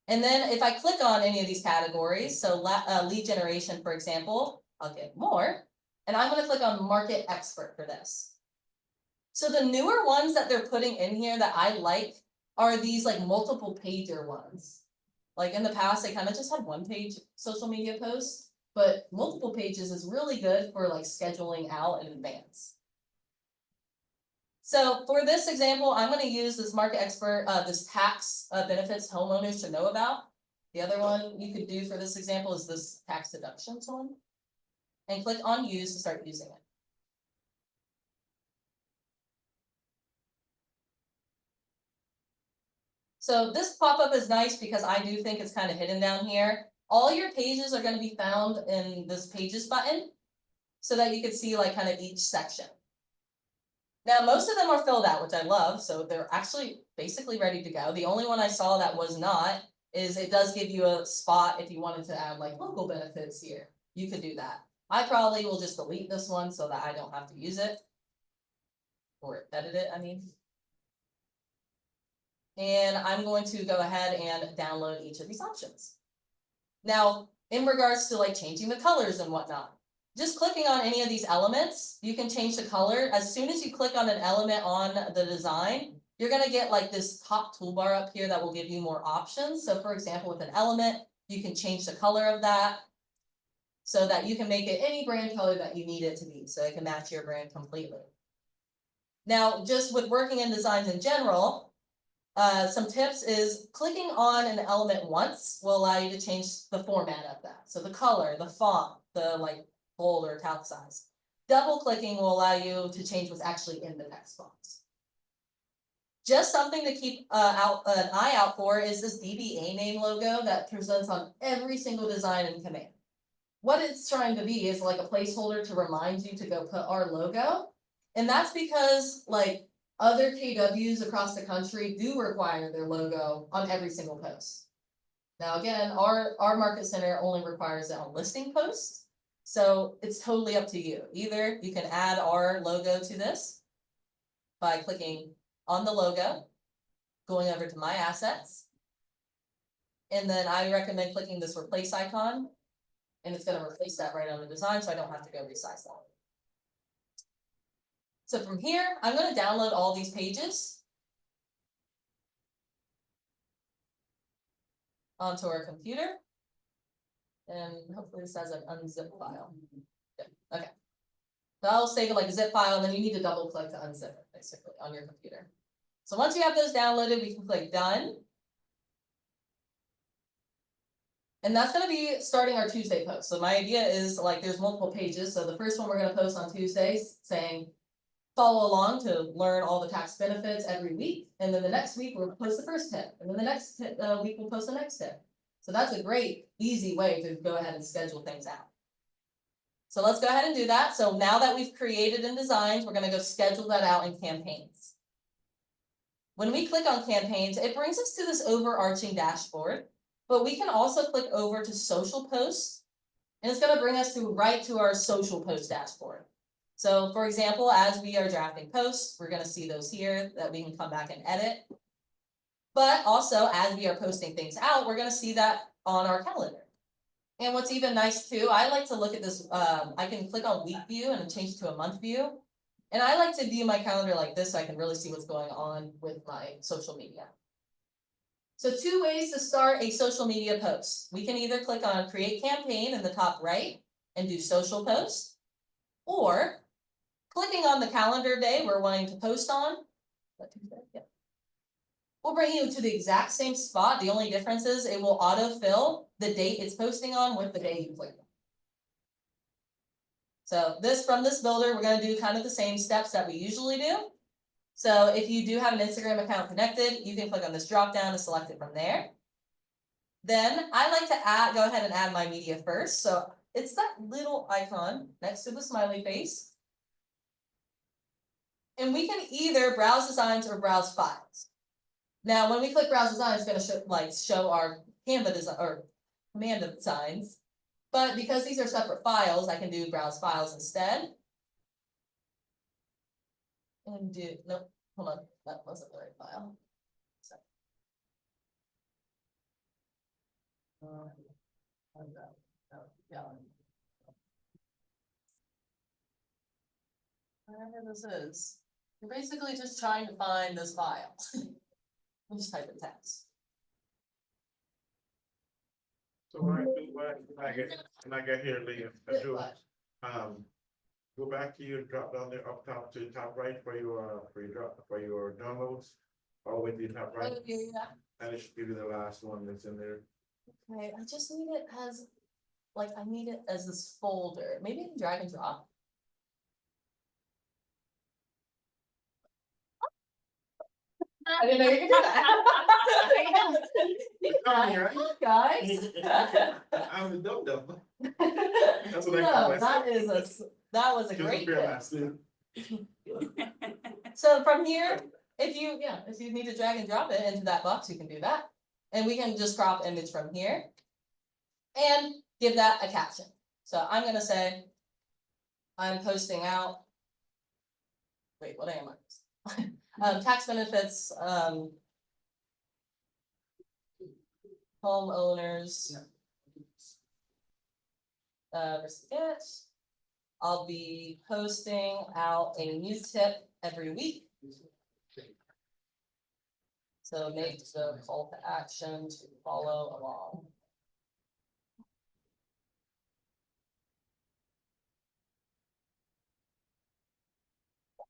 And then if I click on any of these categories, so lead generation, for example, I'll get more. And I'm going to click on market expert for this. So the newer ones that they're putting in here that I like are these like multiple pager ones. Like in the past, they kind of just had one page social media post, but multiple pages is really good for like scheduling out in advance. So for this example, I'm going to use this market expert, this tax benefits homeowners should know about. The other one you could do for this example is this tax deductions one. And click on use to start using it. So this pop-up is nice because I do think it's kind of hidden down here. All your pages are going to be found in this pages button so that you can see like kind of each section. Now, most of them are filled out, which I love, so they're actually basically ready to go. The only one I saw that was not is it does give you a spot if you wanted to add like local benefits here. You could do that. I probably will just delete this one so that I don't have to use it. Or edit it, I mean. And I'm going to go ahead and download each of these options. Now, in regards to like changing the colors and whatnot, just clicking on any of these elements, you can change the color. As soon as you click on an element on the design, you're going to get like this top toolbar up here that will give you more options. So for example, with an element, you can change the color of that so that you can make it any brand color that you need it to be. So it can match your brand completely. Now, just with working in designs in general, some tips is clicking on an element once will allow you to change the format of that. So the color, the font, the like bold or italic size. Double clicking will allow you to change what's actually in the text box. Just something to keep an eye out for is this DBA name logo that presents on every single design in Command. What it's trying to be is like a placeholder to remind you to go put our logo. And that's because like Other KWs across the country do require their logo on every single post. Now, again, our market center only requires it on listing posts. So it's totally up to you. Either you can add our logo to this by clicking on the logo, going over to my assets. And then I recommend clicking this replace icon. And it's gonna replace that right on the design, so I don't have to go resize that. So from here, I'm gonna download all these pages onto our computer. And hopefully this has an unzip file. Good, okay. So I'll save it like a zip file, and then you need to double click to unzip it, basically, on your computer. So once you have those downloaded, we can click done. And that's gonna be starting our Tuesday post. So my idea is like there's multiple pages. So the first one we're gonna post on Tuesdays saying, follow along to learn all the tax benefits every week. And then the next week we'll post the first tip. And then the next week we'll post the next tip. So that's a great, easy way to go ahead and schedule things out. So let's go ahead and do that. So now that we've created and designed, we're gonna go schedule that out in campaigns. When we click on campaigns, it brings us to this overarching dashboard, but we can also click over to social posts, and it's gonna bring us right to our social post dashboard. So for example, as we are drafting posts, we're gonna see those here that we can come back and edit. But also, as we are posting things out, we're gonna see that on our calendar. And what's even nice too, I like to look at this, I can click on week view and change it to a month view. And I like to view my calendar like this so I can really see what's going on with my social media. So 2 ways to start a social media post. We can either click on create campaign in the top right and do social post, or clicking on the calendar day we're wanting to post on. Yeah. We'll bring you to the exact same spot. The only difference is it will autofill the date it's posting on with the day you click. So from this builder, we're going to do kind of the same steps that we usually do. So if you do have an Instagram account connected, you can click on this drop down and select it from there. Then I like to go ahead and add my media first. So it's that little icon next to the smiley face. And we can either browse designs or browse files. Now, when we click browse design, it's going to show our Canva design or Command designs. But because these are separate files, I can do browse files instead. And nope, hold on, that wasn't the right file. Sorry. Yeah. Whatever this is, you're basically just trying to find this file. We'll just type in text. So when I get here, Leah, go back to your drop down there up top to top right for your downloads, all the way to the top right, Oh, yeah. and it should give you the last one that's in there. Okay, I just need it as, I need it as this folder. Maybe I can drag and drop. I didn't know you could do that. Guys. I'm the dum-dum. That's what I call No, myself. that was a Just great bear tip. last name. So from here, if you need to drag and drop it into that box, you can do that. And we can just crop image from here and give that a caption. So I'm gonna say, I'm posting out. Wait, what am I? Tax benefits, homeowners. Forget. I'll be posting out a new tip every week. So make the call to action to follow along.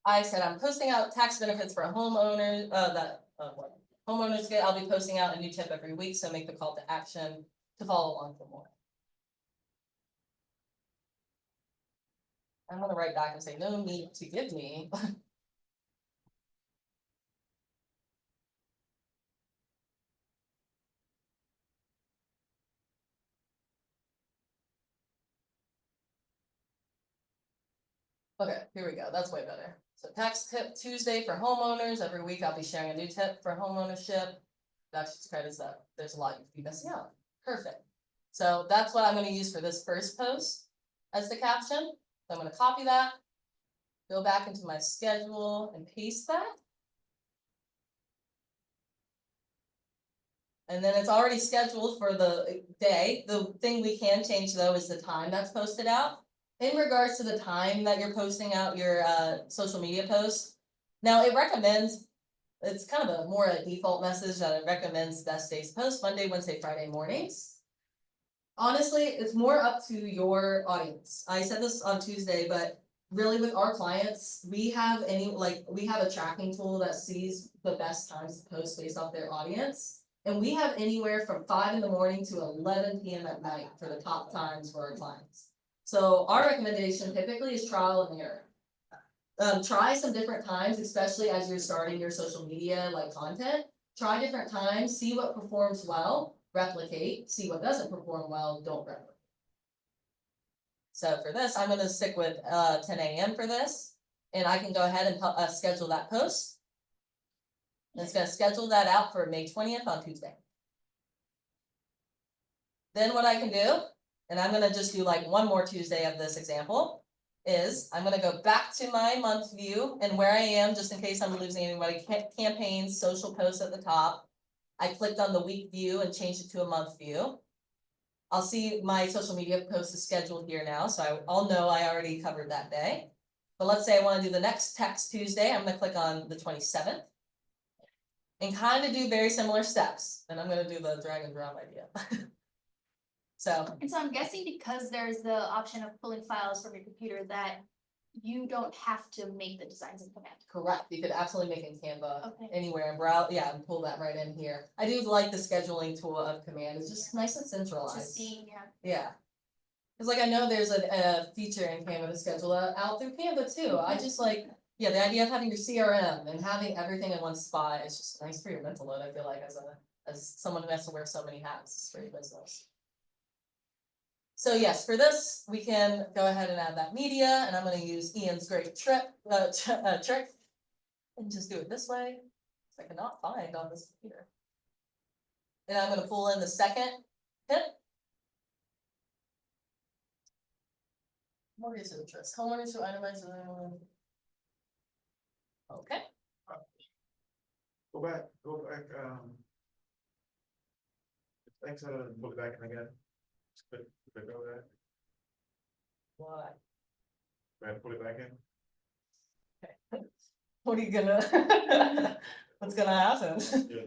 I said I'm posting out tax benefits for homeowners, homeowners get, I'll be posting out a new tip every week, so make the call to action to follow along for more. I'm gonna write back and say, no need to give me. Okay, here we go, that's way better. So tax tip Tuesday for homeowners. Every week I'll be sharing a new tip for homeownership. That's just credits that there's a lot you could be missing out. Perfect. So that's what I'm gonna use for this first post as the caption. So I'm gonna copy that, go back into my schedule and paste that. And then it's already scheduled for the day. The thing we can change though is the time that's posted out. In regards to the time that you're posting out your social media posts. Now it recommends, it's kind of a more a default message that it recommends best days to post Monday, Wednesday, Friday mornings. Honestly, it's more up to your audience. I said this on Tuesday, but really with our clients, we have a tracking tool that sees the best times to post based off their audience. And we have anywhere from 5 in the morning to 11 PM at night for the top times for our clients. So our recommendation typically is trial and error. Try some different times, especially as you're starting your social media like content. Try different times, see what performs well, replicate, see what doesn't perform well, don't replicate. So for this, I'm gonna stick with 10 AM for this, and I can go ahead and schedule that post. And it's gonna schedule that out for May 20th on Tuesday. Then what I can do, and I'm gonna just do like one more Tuesday of this example, is I'm gonna go back to my month view and where I am, just in case I'm losing anybody, campaigns, social posts at the top. I clicked on the week view and changed it to a month view. I'll see my social media post is scheduled here now, so I'll know I already covered that day. But let's say I wanna do the next text Tuesday, I'm gonna click on the 27th. And kind of do very similar steps, and I'm gonna do the drag and drop idea. So, And so I'm guessing because there's the option of pulling files from your computer that you don't have to make the designs in Command. correct, you could absolutely make in Canva Okay. anywhere and browse, yeah, and pull that right in here. I do like the scheduling tool of Command, it's just nice and centralized. Just seeing, yeah. Yeah. Cause like I know there's a feature in Canva to schedule that out through Canva too, I just like, yeah, the idea of having your CRM and having everything in one spot is just nice for your mental load, I feel like, as someone who has to wear so many hats for your business. So yes, for this, we can go ahead and add that media, and I'm gonna use Ian's great trick, and just do it this way, which I cannot find on this computer. And I'm gonna pull in the second tip. Mortgage interest, homeowners who itemize. Okay, Go back, thanks, look back and again. Go there, what? right, put it back in. What are you gonna, what's gonna happen? Yeah,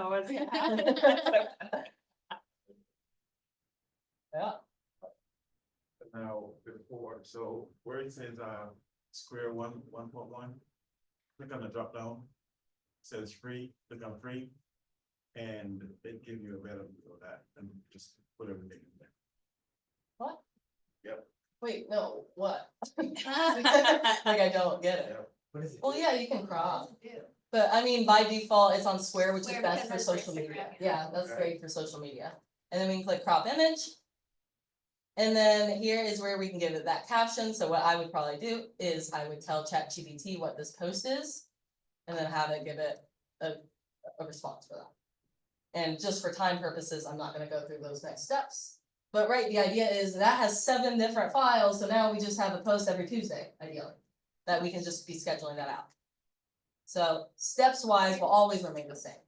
What's gonna happen? Yeah, now, before, so where it says, square 1.1, click on the drop down. Says free, click on free. And it gives you a better view of that, and just put everything in there. what? Yep. Wait, no, what? Like I don't get it. Yeah. What is it? Well, yeah, you can crop, but I mean, by default, it's on Square, which is Square, best because for that's for social media. Instagram, Yeah, that's Okay. great for social media. And then we can click crop image. And then here is where we can give it that caption. So what I would probably do is I would tell ChatGPT what this post is. And then have it give it a response for that. And just for time purposes, I'm not gonna go through those next steps. But right, the idea is that has 7 different files, so now we just have a post every Tuesday, ideally. That we can just be scheduling that out. So steps wise will always remain the same.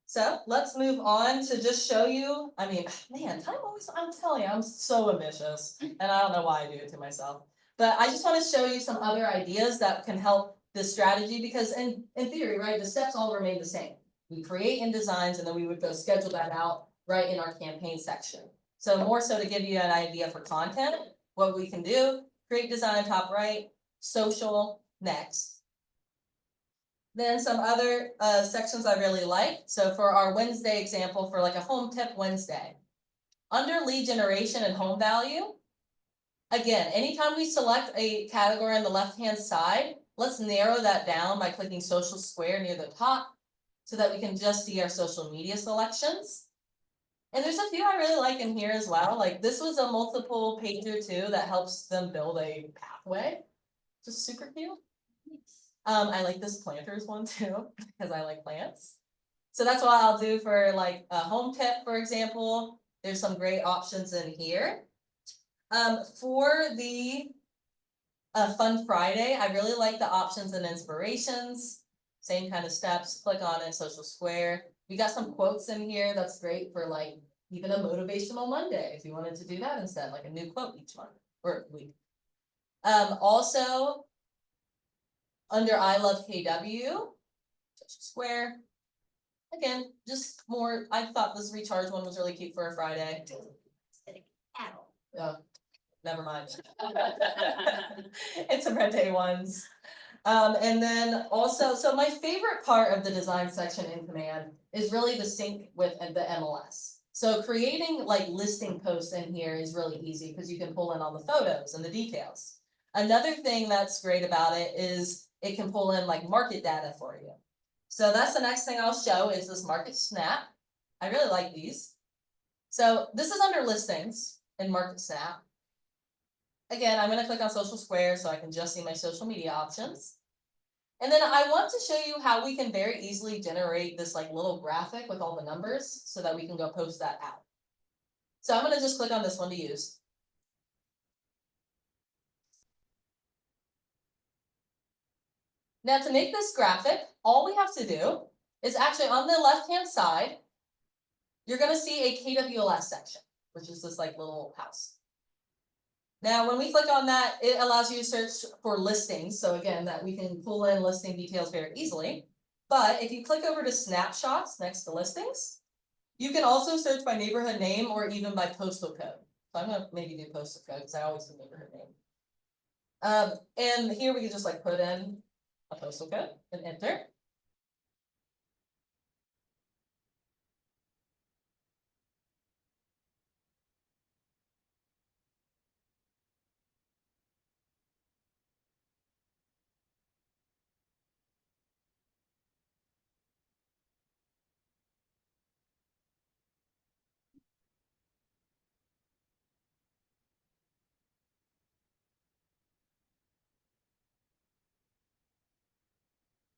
So let's move on to just show you, I mean, man, time always, I'm telling you, I'm so ambitious. And I don't know why I do it to myself. But I just wanna show you some other ideas that can help this strategy, because in theory, right, the steps all remain the same. We create in designs and then we would go schedule that out right in our campaign section. So more so to give you an idea for content, what we can do, create design top right, social next. Then some other sections I really like. So for our Wednesday example, for like a home tip Wednesday. Under lead generation and home value. Again, anytime we select a category on the left-hand side, let's narrow that down by clicking social square near the top, so that we can just see our social media selections. And there's a few I really like in here as well, like this was a multiple pager too that helps them build a pathway. just super cute. I like this planters one too, because I like plants. So that's what I'll do for like a home tip, for example. There's some great options in here. For the Fun Friday, I really like the options and inspirations. Same kind of steps, click on it, social square. We got some quotes in here, that's great for like even a motivational Monday, if you wanted to do that instead, like a new quote each month or week. Also, under I love KW, social square. Again, just more, I thought this recharge one was really cute for a Friday. Oh, never mind. It's a red day ones. And then also, so my favorite part of the design section in Command is really the sync with the MLS. So creating like listing posts in here is really easy because you can pull in all the photos and the details. Another thing that's great about it is it can pull in like market data for you. So that's the next thing I'll show is this market snap. I really like these. So this is under listings in market snap. Again, I'm going to click on social square so I can just see my social media options. And then I want to show you how we can very easily generate this like little graphic with all the numbers so that we can go post that out. So I'm going to just click on this one to use. Now to make this graphic, all we have to do is actually on the left-hand side, you're going to see a KWLS section, which is this like little house. Now, when we click on that, it allows you to search for listings. So again, that we can pull in listing details very easily. But if you click over to snapshots next to listings, you can also search by neighborhood name or even by postal code. So I'm going to maybe do postal code because I always do neighborhood name. And here we can just like put in a postal code and enter.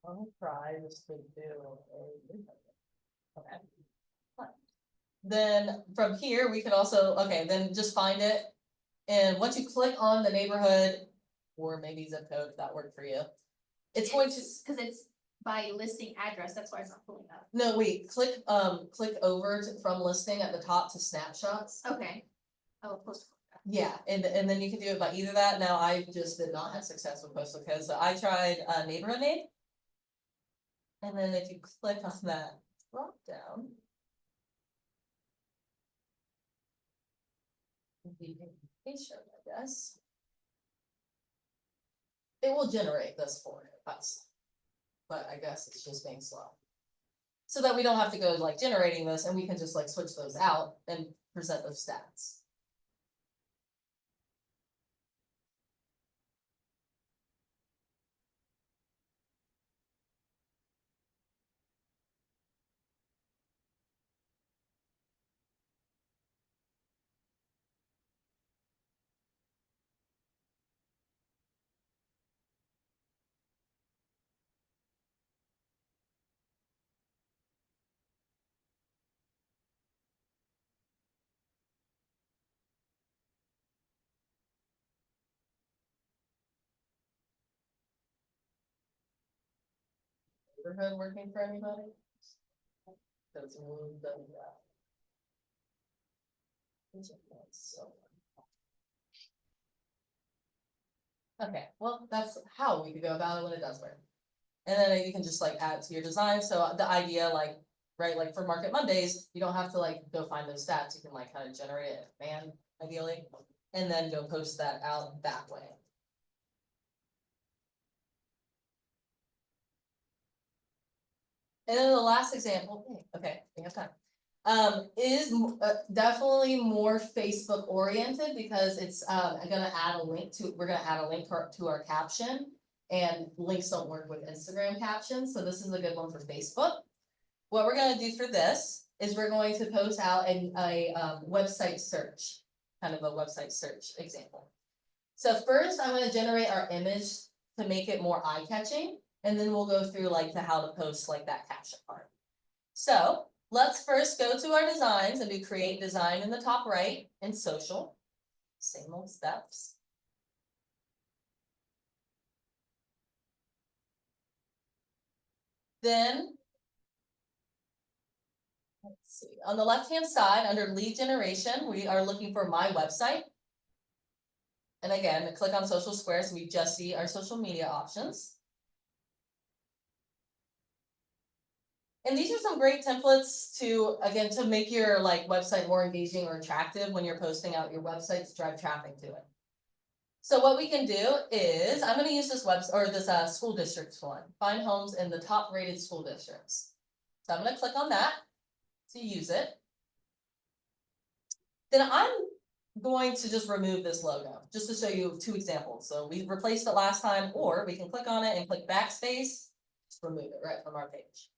I'll try this to do okay. Then from here, we could also, okay, then just find it. And once you click on the neighborhood, or maybe zip code, if that worked for you, it's going to, Cause it's by listing address, that's why it's not pulling up. no, wait, click over from listing at the top to snapshots. Okay. Oh, postal. Yeah, and then you can do it by either that. Now, I just did not have success with postal code, so I tried neighborhood name. And then if you click on that drop down, the information, I guess, it will generate this for us. But I guess it's just being slow. So that we don't have to go like generating this and we can just like switch those out and present those stats. Neighborhood working for anybody? That's really done that. So. Okay, well, that's how we could go about it when it does work. And then you can just like add to your design. So the idea like, right, like for Market Mondays, you don't have to like go find those stats. You can like kind of generate it in command ideally, and then go post that out that way. And then the last example, okay, we have time, is definitely more Facebook oriented because it's gonna add a link to, we're gonna add a link to our caption, and links don't work with Instagram captions, so this is a good one for Facebook. What we're gonna do for this is we're going to post out a website search, kind of a website search example. So first I'm gonna generate our image to make it more eye-catching, and then we'll go through like to how to post like that caption part. So let's first go to our designs and do create design in the top right and social. Same old steps. Then let's see, on the left-hand side, under lead generation, we are looking for my website. And again, click on social square, so we just see our social media options. And these are some great templates to, again, to make your like website more engaging or attractive when you're posting out your website to drive traffic to it. So what we can do is, I'm gonna use this school districts one, find homes in the top rated school districts. So I'm gonna click on that to use it. Then I'm going to just remove this logo, just to show you 2 examples. So we replaced it last time, or we can click on it and click backspace, just remove it right from our page.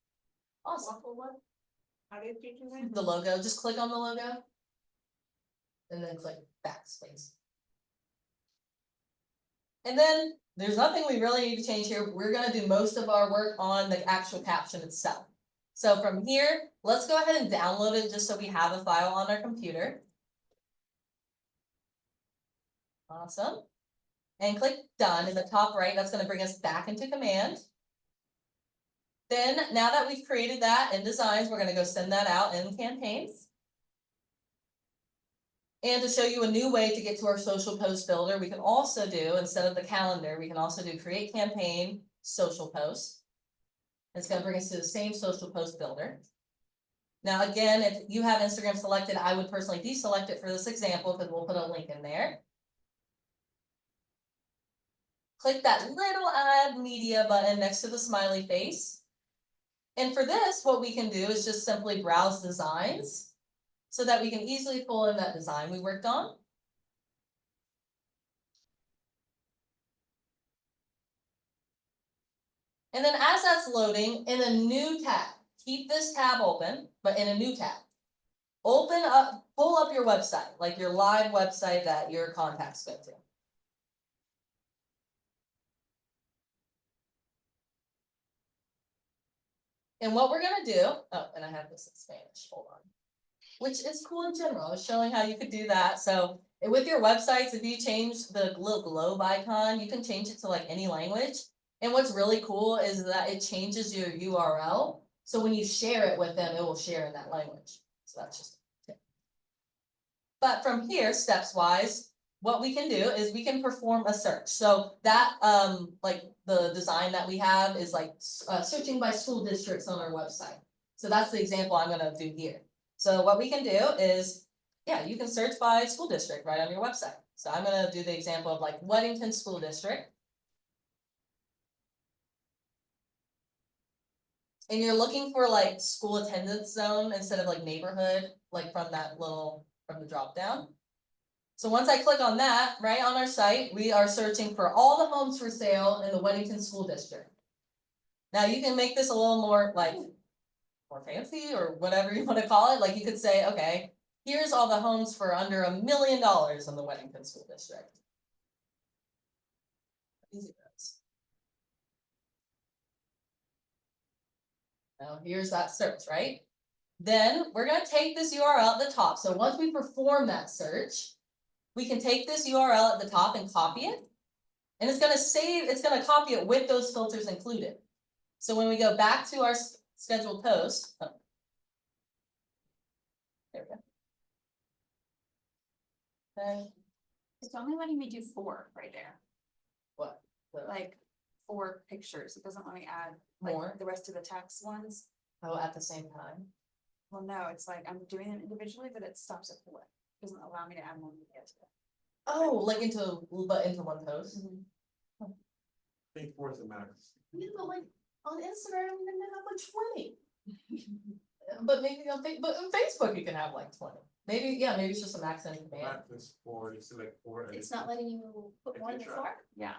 Awesome. How did you do that? The logo, just click on the logo. And then click backspace. And then there's nothing we really need to change here. We're gonna do most of our work on the actual caption itself. So from here, let's go ahead and download it just so we have a file on our computer. Awesome. And click done in the top right. That's gonna bring us back into command. Then, now that we've created that in designs, we're gonna go send that out in campaigns. And to show you a new way to get to our social post builder, we can also do, instead of the calendar, we can also do create campaign, social post. It's gonna bring us to the same social post builder. Now, again, if you have Instagram selected, I would personally deselect it for this example because we'll put a link in there. Click that little add media button next to the smiley face. And for this, what we can do is just simply browse designs so that we can easily pull in that design we worked on. And then as that's loading, in a new tab, keep this tab open, but in a new tab. Pull up your website, like your live website that your contacts go to. And what we're gonna do, oh, and I have this in Spanish, hold on. Which is cool in general, I was showing how you could do that, so with your websites, if you change the little globe icon, you can change it to like any language. And what's really cool is that it changes your URL, so when you share it with them, it will share in that language, so that's just a tip. But from here, steps wise, what we can do is we can perform a search, so that like the design that we have is like searching by school districts on our website. So that's the example I'm gonna do here. So what we can do is, yeah, you can search by school district right on your website. So I'm gonna do the example of like Weddington School District. And you're looking for like school attendance zone instead of like neighborhood, like from the drop down. So once I click on that, right on our site, we are searching for all the homes for sale in the Weddington School District. Now you can make this a little more like more fancy or whatever you want to call it. Like you could say, okay, here's all the homes for under $1 million in the Weddington School District. Easy notes. Now here's that search, right? Then we're going to take this URL at the top. So once we perform that search, we can take this URL at the top and copy it. And it's going to copy it with those filters included. So when we go back to our scheduled post, oh, there we go. Okay. It's only letting me do 4 right there, What? like 4 pictures. It doesn't let me add like More? the rest of the text ones. Oh, at the same time. Well, no, it's like I'm doing them individually, but it stops at 4. It doesn't allow me to add more media to it. Oh, like into one post. I think 4 is the max. Yeah, but like on Instagram, you can have like 20. But maybe but on Facebook you can have like 20. Maybe, yeah, maybe it's just an accent command. Max is 4, you select 4. and It's not letting you put more than Picture. 4? Yeah.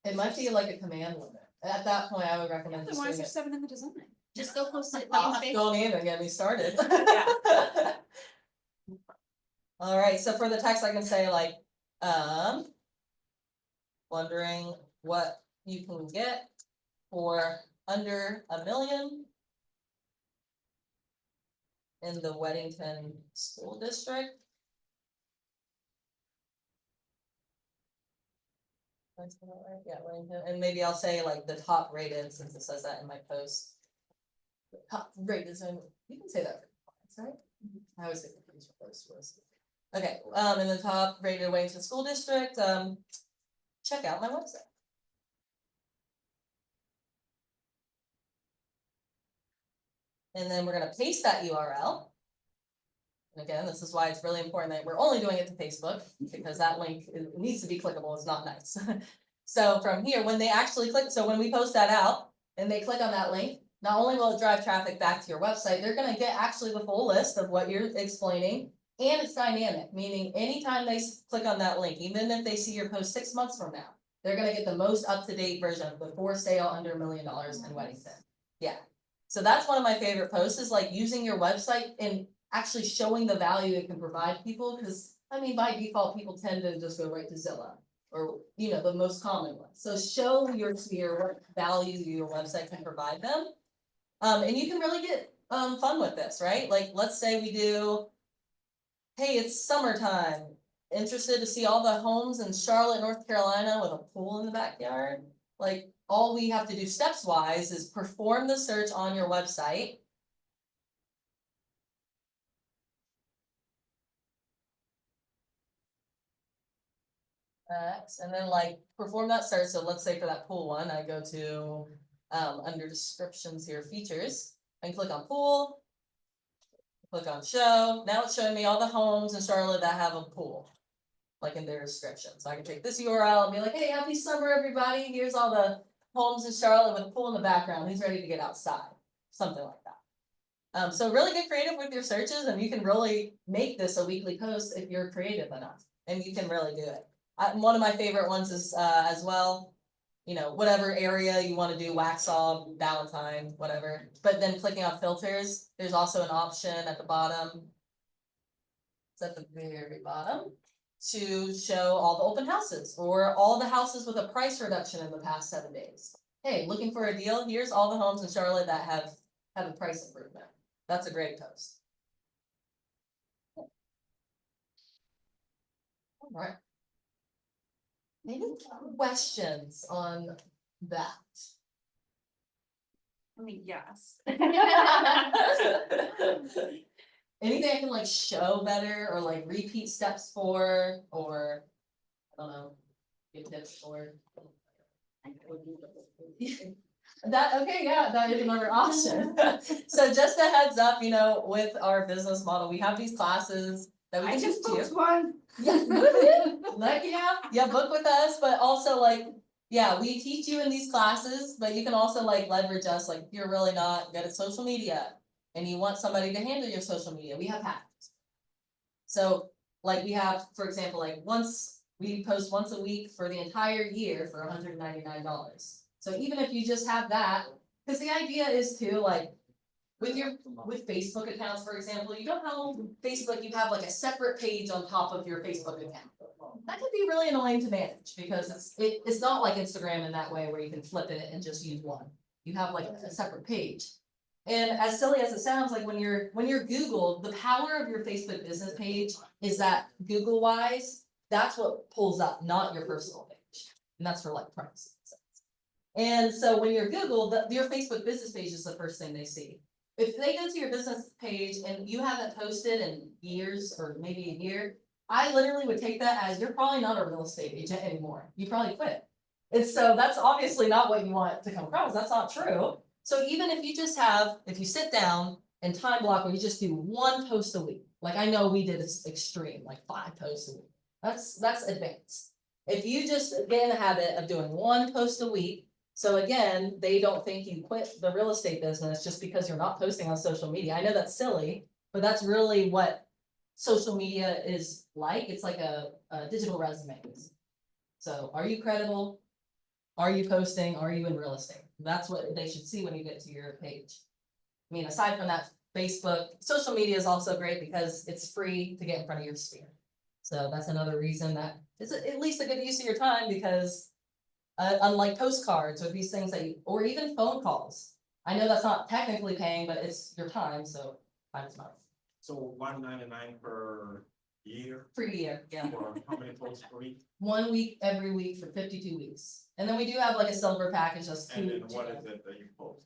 It might be like a command limit. At that point, I would recommend Then just why is doing there it. 7 in the design? Just go post it Oh, on Facebook. don't even get me started. Yeah. All right, so for the text, I can say like, wondering what you can get for under $1 million in the Weddington School District. That's about right, yeah, Weddington, and maybe I'll say like the top rated, since it says that in my post. The top rated zone, you can say that for clients, right? I always say for these posts was. Okay, in the top rated Weddington School District, check out my website. And then we're gonna paste that URL. And again, this is why it's really important that we're only doing it to Facebook, because that link it needs to be clickable, it's not nice. So from here, when they actually click, so when we post that out and they click on that link, not only will it drive traffic back to your website, they're gonna get actually the full list of what you're explaining. And it's dynamic, meaning anytime they click on that link, even if they see your post 6 months from now, they're gonna get the most up-to-date version of the for sale under $1 million in Weddington. Yeah, so that's one of my favorite posts, is like using your website and actually showing the value it can provide people, because I mean, by default, people tend to just go right to Zillow, or you know, the most common one. So show your sphere what value your website can provide them. And you can really get fun with this, right? Like, let's say we do, hey, it's summertime, interested to see all the homes in Charlotte, North Carolina with a pool in the backyard. Like, all we have to do steps wise is perform the search on your website. And then like perform that search. So let's say for that pool one, I go to under descriptions here, features, and click on pool, click on show. Now it's showing me all the homes in Charlotte that have a pool, like in their description. So I can take this URL and be like, hey, happy summer, everybody. Here's all the homes in Charlotte with a pool in the background. Who's ready to get outside? Something like that. So really get creative with your searches, and you can really make this a weekly post if you're creative enough, and you can really do it. One of my favorite ones is as well, you know, whatever area you want to do, Waxhaw, Valentine, whatever. But then clicking on filters, there's also an option at the bottom. It's at the very bottom to show all the open houses or all the houses with a price reduction in the past 7 days. Hey, looking for a deal? Here's all the homes in Charlotte that have a price improvement. That's a great post. All right. Any questions on that? I mean, yes. Anything I can like show better or like repeat steps for, or I don't know, give tips for. That, okay, yeah, that is another option. So just a heads up, you know, with our business model, we have these classes that we I can just teach you. booked one. Yeah, like, yeah, book with us, but also like, yeah, we teach you in these classes, but you can also like leverage us, like if you're really not good at social media and you want somebody to handle your social media, we have hackers. So like we have, for example, like we post once a week for the entire year for $199. So even if you just have that, because the idea is to like, with Facebook accounts, for example, you know how Facebook, you have like a separate page on top of your Facebook account. That could be really annoying to manage because it's not like Instagram in that way where you can flip it and just use one. You have like a separate page. And as silly as it sounds, like when you're Googled, the power of your Facebook business page is that Google wise, that's what pulls up, not your personal page. And that's for like privacy. And so when you're Googled, your Facebook business page is the first thing they see. If they go to your business page and you haven't posted in years or maybe a year, I literally would take that as you're probably not a real estate agent anymore. You probably quit. And so that's obviously not what you want to come across. That's not true. So even if you just if you sit down and time block where you just do one post a week, like I know we did this extreme, like 5 posts a week. That's advanced. If you just get in the habit of doing one post a week, so again, they don't think you quit the real estate business just because you're not posting on social media. I know that's silly, but that's really what social media is like. It's like a digital resume. So are you credible? Are you posting? Are you in real estate? That's what they should see when you get to your page. I mean, aside from that, Facebook, social media is also great because it's free to get in front of your sphere. So that's another reason that it's at least a good use of your time, because unlike postcards or these things that you, or even phone calls. I know that's not technically paying, but it's your time, so time is money. So $1.99 per year, For a year, yeah. or how many posts per week? 1 week, every week for 52 weeks. And then we do have like a silver package, that's And then two. what is it that you post?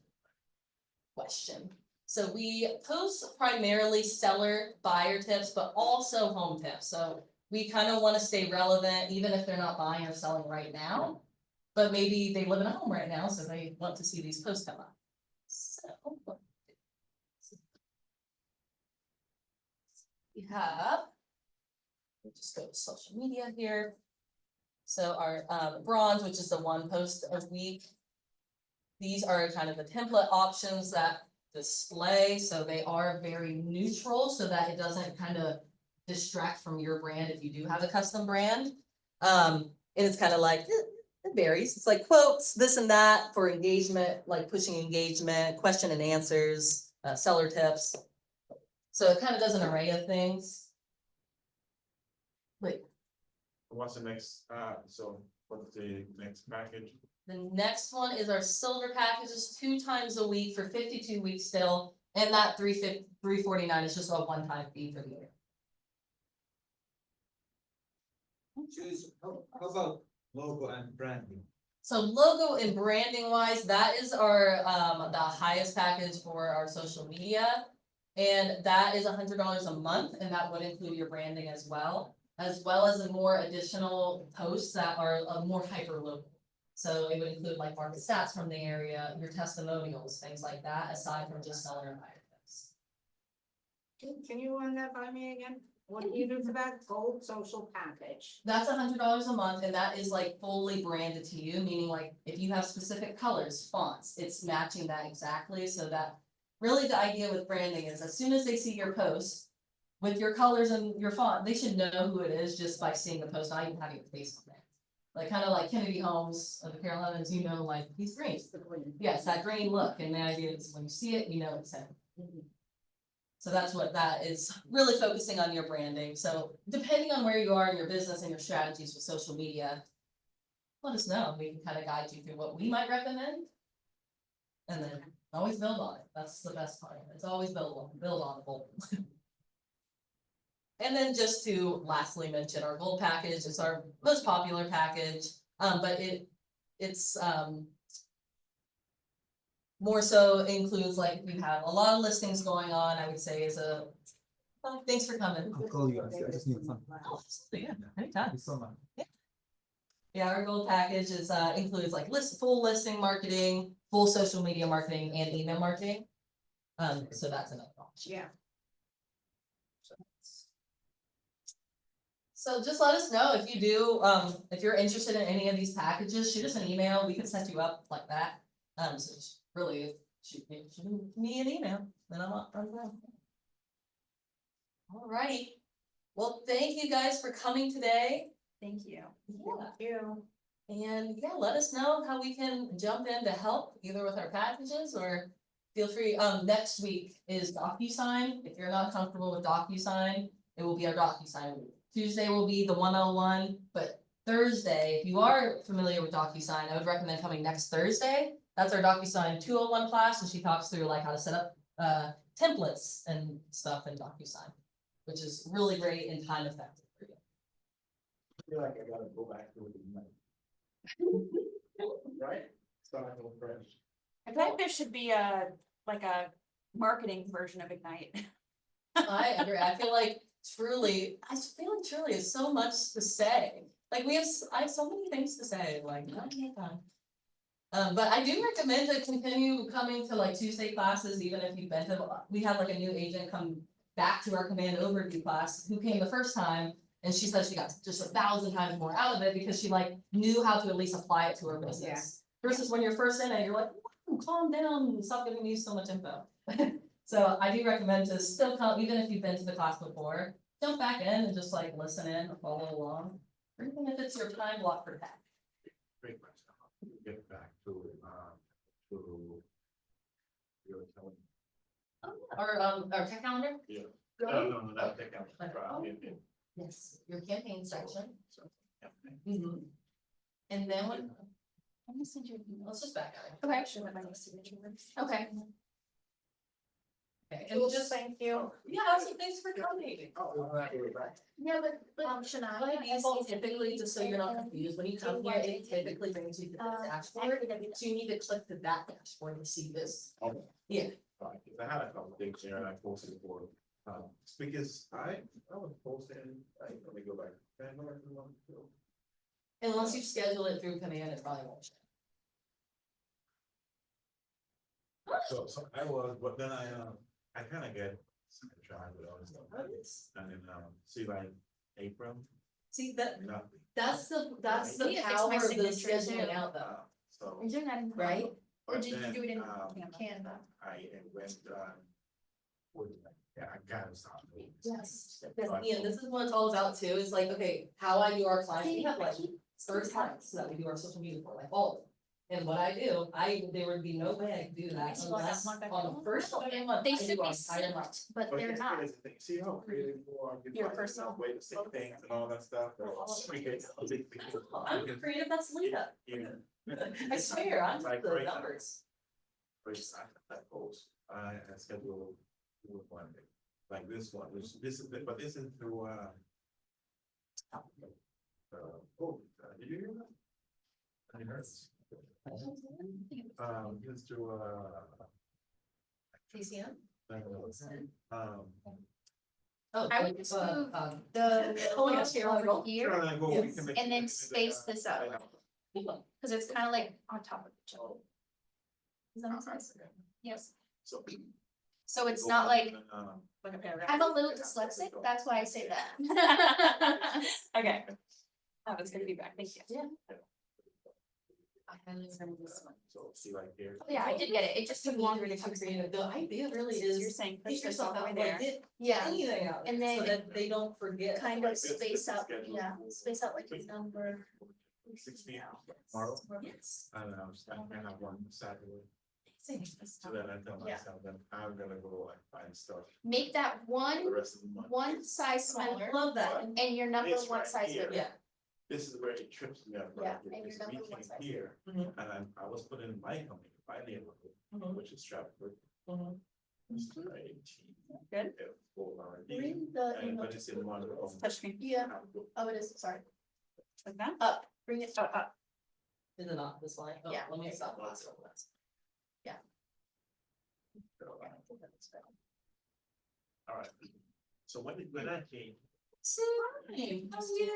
Question. So we post primarily seller buyer tips, but also home tips. So we kind of want to stay relevant, even if they're not buying or selling right now. But maybe they live in a home right now, so they want to see these posts come up. So. We have. We'll just go to social media here. So our bronze, which is the one post a week. These are kind of the template options that display, so they are very neutral so that it doesn't kind of distract from your brand if you do have a custom brand. And it's kind of like, it varies. It's like quotes, this and that for engagement, like pushing engagement, question and answers, seller tips. So it kind of does an array of things. Wait, What's the next, so what's the next package? the next one is our silver packages 2 times a week for 52 weeks still. And that $349 is just a one-time fee for the year. How about logo and branding? So logo and branding wise, that is our the highest package for our social media. And that is $100 a month, and that would include your branding as well as a more additional posts that are more hyper local. So it would include like market stats from the area, your testimonials, things like that, aside from just seller and buyer tips. Can you run that by me again? What do you do for that gold social package? That's $100 a month, and that is like fully branded to you, meaning like if you have specific colors, fonts, it's matching that exactly, so that really the idea with branding is as soon as they see your post with your colors and your font, they should know who it is just by seeing the post, not even having your face on there. Like kind of like Kennedy Holmes of the Carolinas, you know, like he's green. Yes, that green look, and the idea is when you see it, you know it's him. So that's what that is, really focusing on your branding. So depending on where you are in your business and your strategies with social media, let us know. We can kind of guide you through what we might recommend. And then always build on it. That's the best part. It's always build on it. And then just to lastly mention our gold package is our most popular package, but it's more so includes like if you have a lot of listings going on, I would say is a, oh, thanks for coming. I'll call you, I just need some. Oh, absolutely, yeah, anytime. Thank you so much. Yeah, our gold package is includes like full listing marketing, full social media marketing, and email marketing. So that's another option. Yeah. So just let us know if you do, if you're interested in any of these packages, shoot us an email, we can set you up like that. So just really shoot me an email, then I'm up. Alrighty, well, thank you guys for coming today. Thank you. Yeah. And yeah, let us know how we can jump in to help either with our packages or feel free. Next week is DocuSign. If you're not comfortable with DocuSign, it will be our DocuSign week. Tuesday will be the 101, but Thursday, if you are familiar with DocuSign, I would recommend coming next Thursday. That's our DocuSign 201 class, and she talks through like how to set up templates and stuff in DocuSign, which is really great and time effective for you. I feel like I gotta go back to it. Right? Start from fresh. I feel like there should be a marketing version of Ignite. I agree. I feel like truly is so much to say. Like I have so many things to say, like, I can't time. But I do recommend to continue coming to like Tuesday classes, even if you've been to, we had like a new agent come back to our command overview class who came the first time. And she said she got just 1,000 times more out of it because she like knew how to at least apply it to her business. Versus when you're first in it, you're like, calm down and stop giving me so much info. So I do recommend to still come, even if you've been to the class before, jump back in and just like listen in or follow along. Or even if it's your time block for that. Great question. Get back to your telling. Our tech calendar? Yeah. Go. No, not take out. Yes, your campaign section. So, yeah. And then what? I'm gonna send you an email. Let's just back out. Okay. Should have my signature. Okay. Okay, and just, Thank you. yeah, so thanks for coming. Yeah, but By default, typically, just so you're not confused, when you come here, it typically brings you to the dashboard, so you need to click to that dashboard to see this. Yeah. Right, 'cause I had a couple things here and I posted for, because I was posting, let me go back. Unless you schedule it through command, it probably won't. So I was, but then I kind of get tried with all this stuff. And then, see like April, See, that, nothing. that's the Yeah, it's power my of the signature scheduling too. out though, So. You're doing that in. right? Or but did you then, do it in Canva? Canva? I went, yeah, I gotta stop. doing this. Yes. Because, Ian, this is what it's all about too, is like, okay, how I do our clients, we have like 30 clients that we do our social media for, like all of them. And what I do, there would be no way I could do that unless on the first of the month, They I should do our be entire month. synced, but But they're here's not. the thing, see how creative you are, you Your find personal- a way to say things and all that stuff. Oh, I'm creative, that's Leah. I swear, I'm Like the right now. numbers. I post, I schedule one day, like this one, this is, but this is through, did you hear that? I heard. Just through, TCM? um, I would just move the Oh, yes, here I go. over here, trying to go, we can make- and then space this out. Cause it's kind of like on top of each other. Does that make sense? Yes. So. So it's not like, Like a paragraph. I'm a little dyslexic, that's why I say that. Okay. Oh, that's good feedback, thank you. Yeah. I highly recommend this one. So see like here. Yeah, I did get it, it just took longer to come create through. it. The idea really You're is, saying push get this all yourself the way out, there. like, get Yeah, anything out, And there so then that they don't forget. kind of This is space out, scheduled yeah, for- space out like a number. 16 tomorrow, Yes. and I have one Saturday, Amazing. so then I tell Yeah. myself that I'm gonna go like find stuff Make that the one, rest of the month. one size I smaller, love that. and your number It's one right size here. bigger. Yeah. This is where it trips me up. Yeah, right here, and your because number we one came size here, Mhm. and I was putting in my company, my neighborhood, Mhm. which is Stratford. Mhm. It's 18. Good. Yeah, full R&D, Bring the and email but it's in one room. Touch screen. Yeah, oh, it is, sorry, Like that? up, bring it up. Up. Is it not this line? Oh, Yeah. Let me stop. Last one. All right, so when I came, Same. How's you?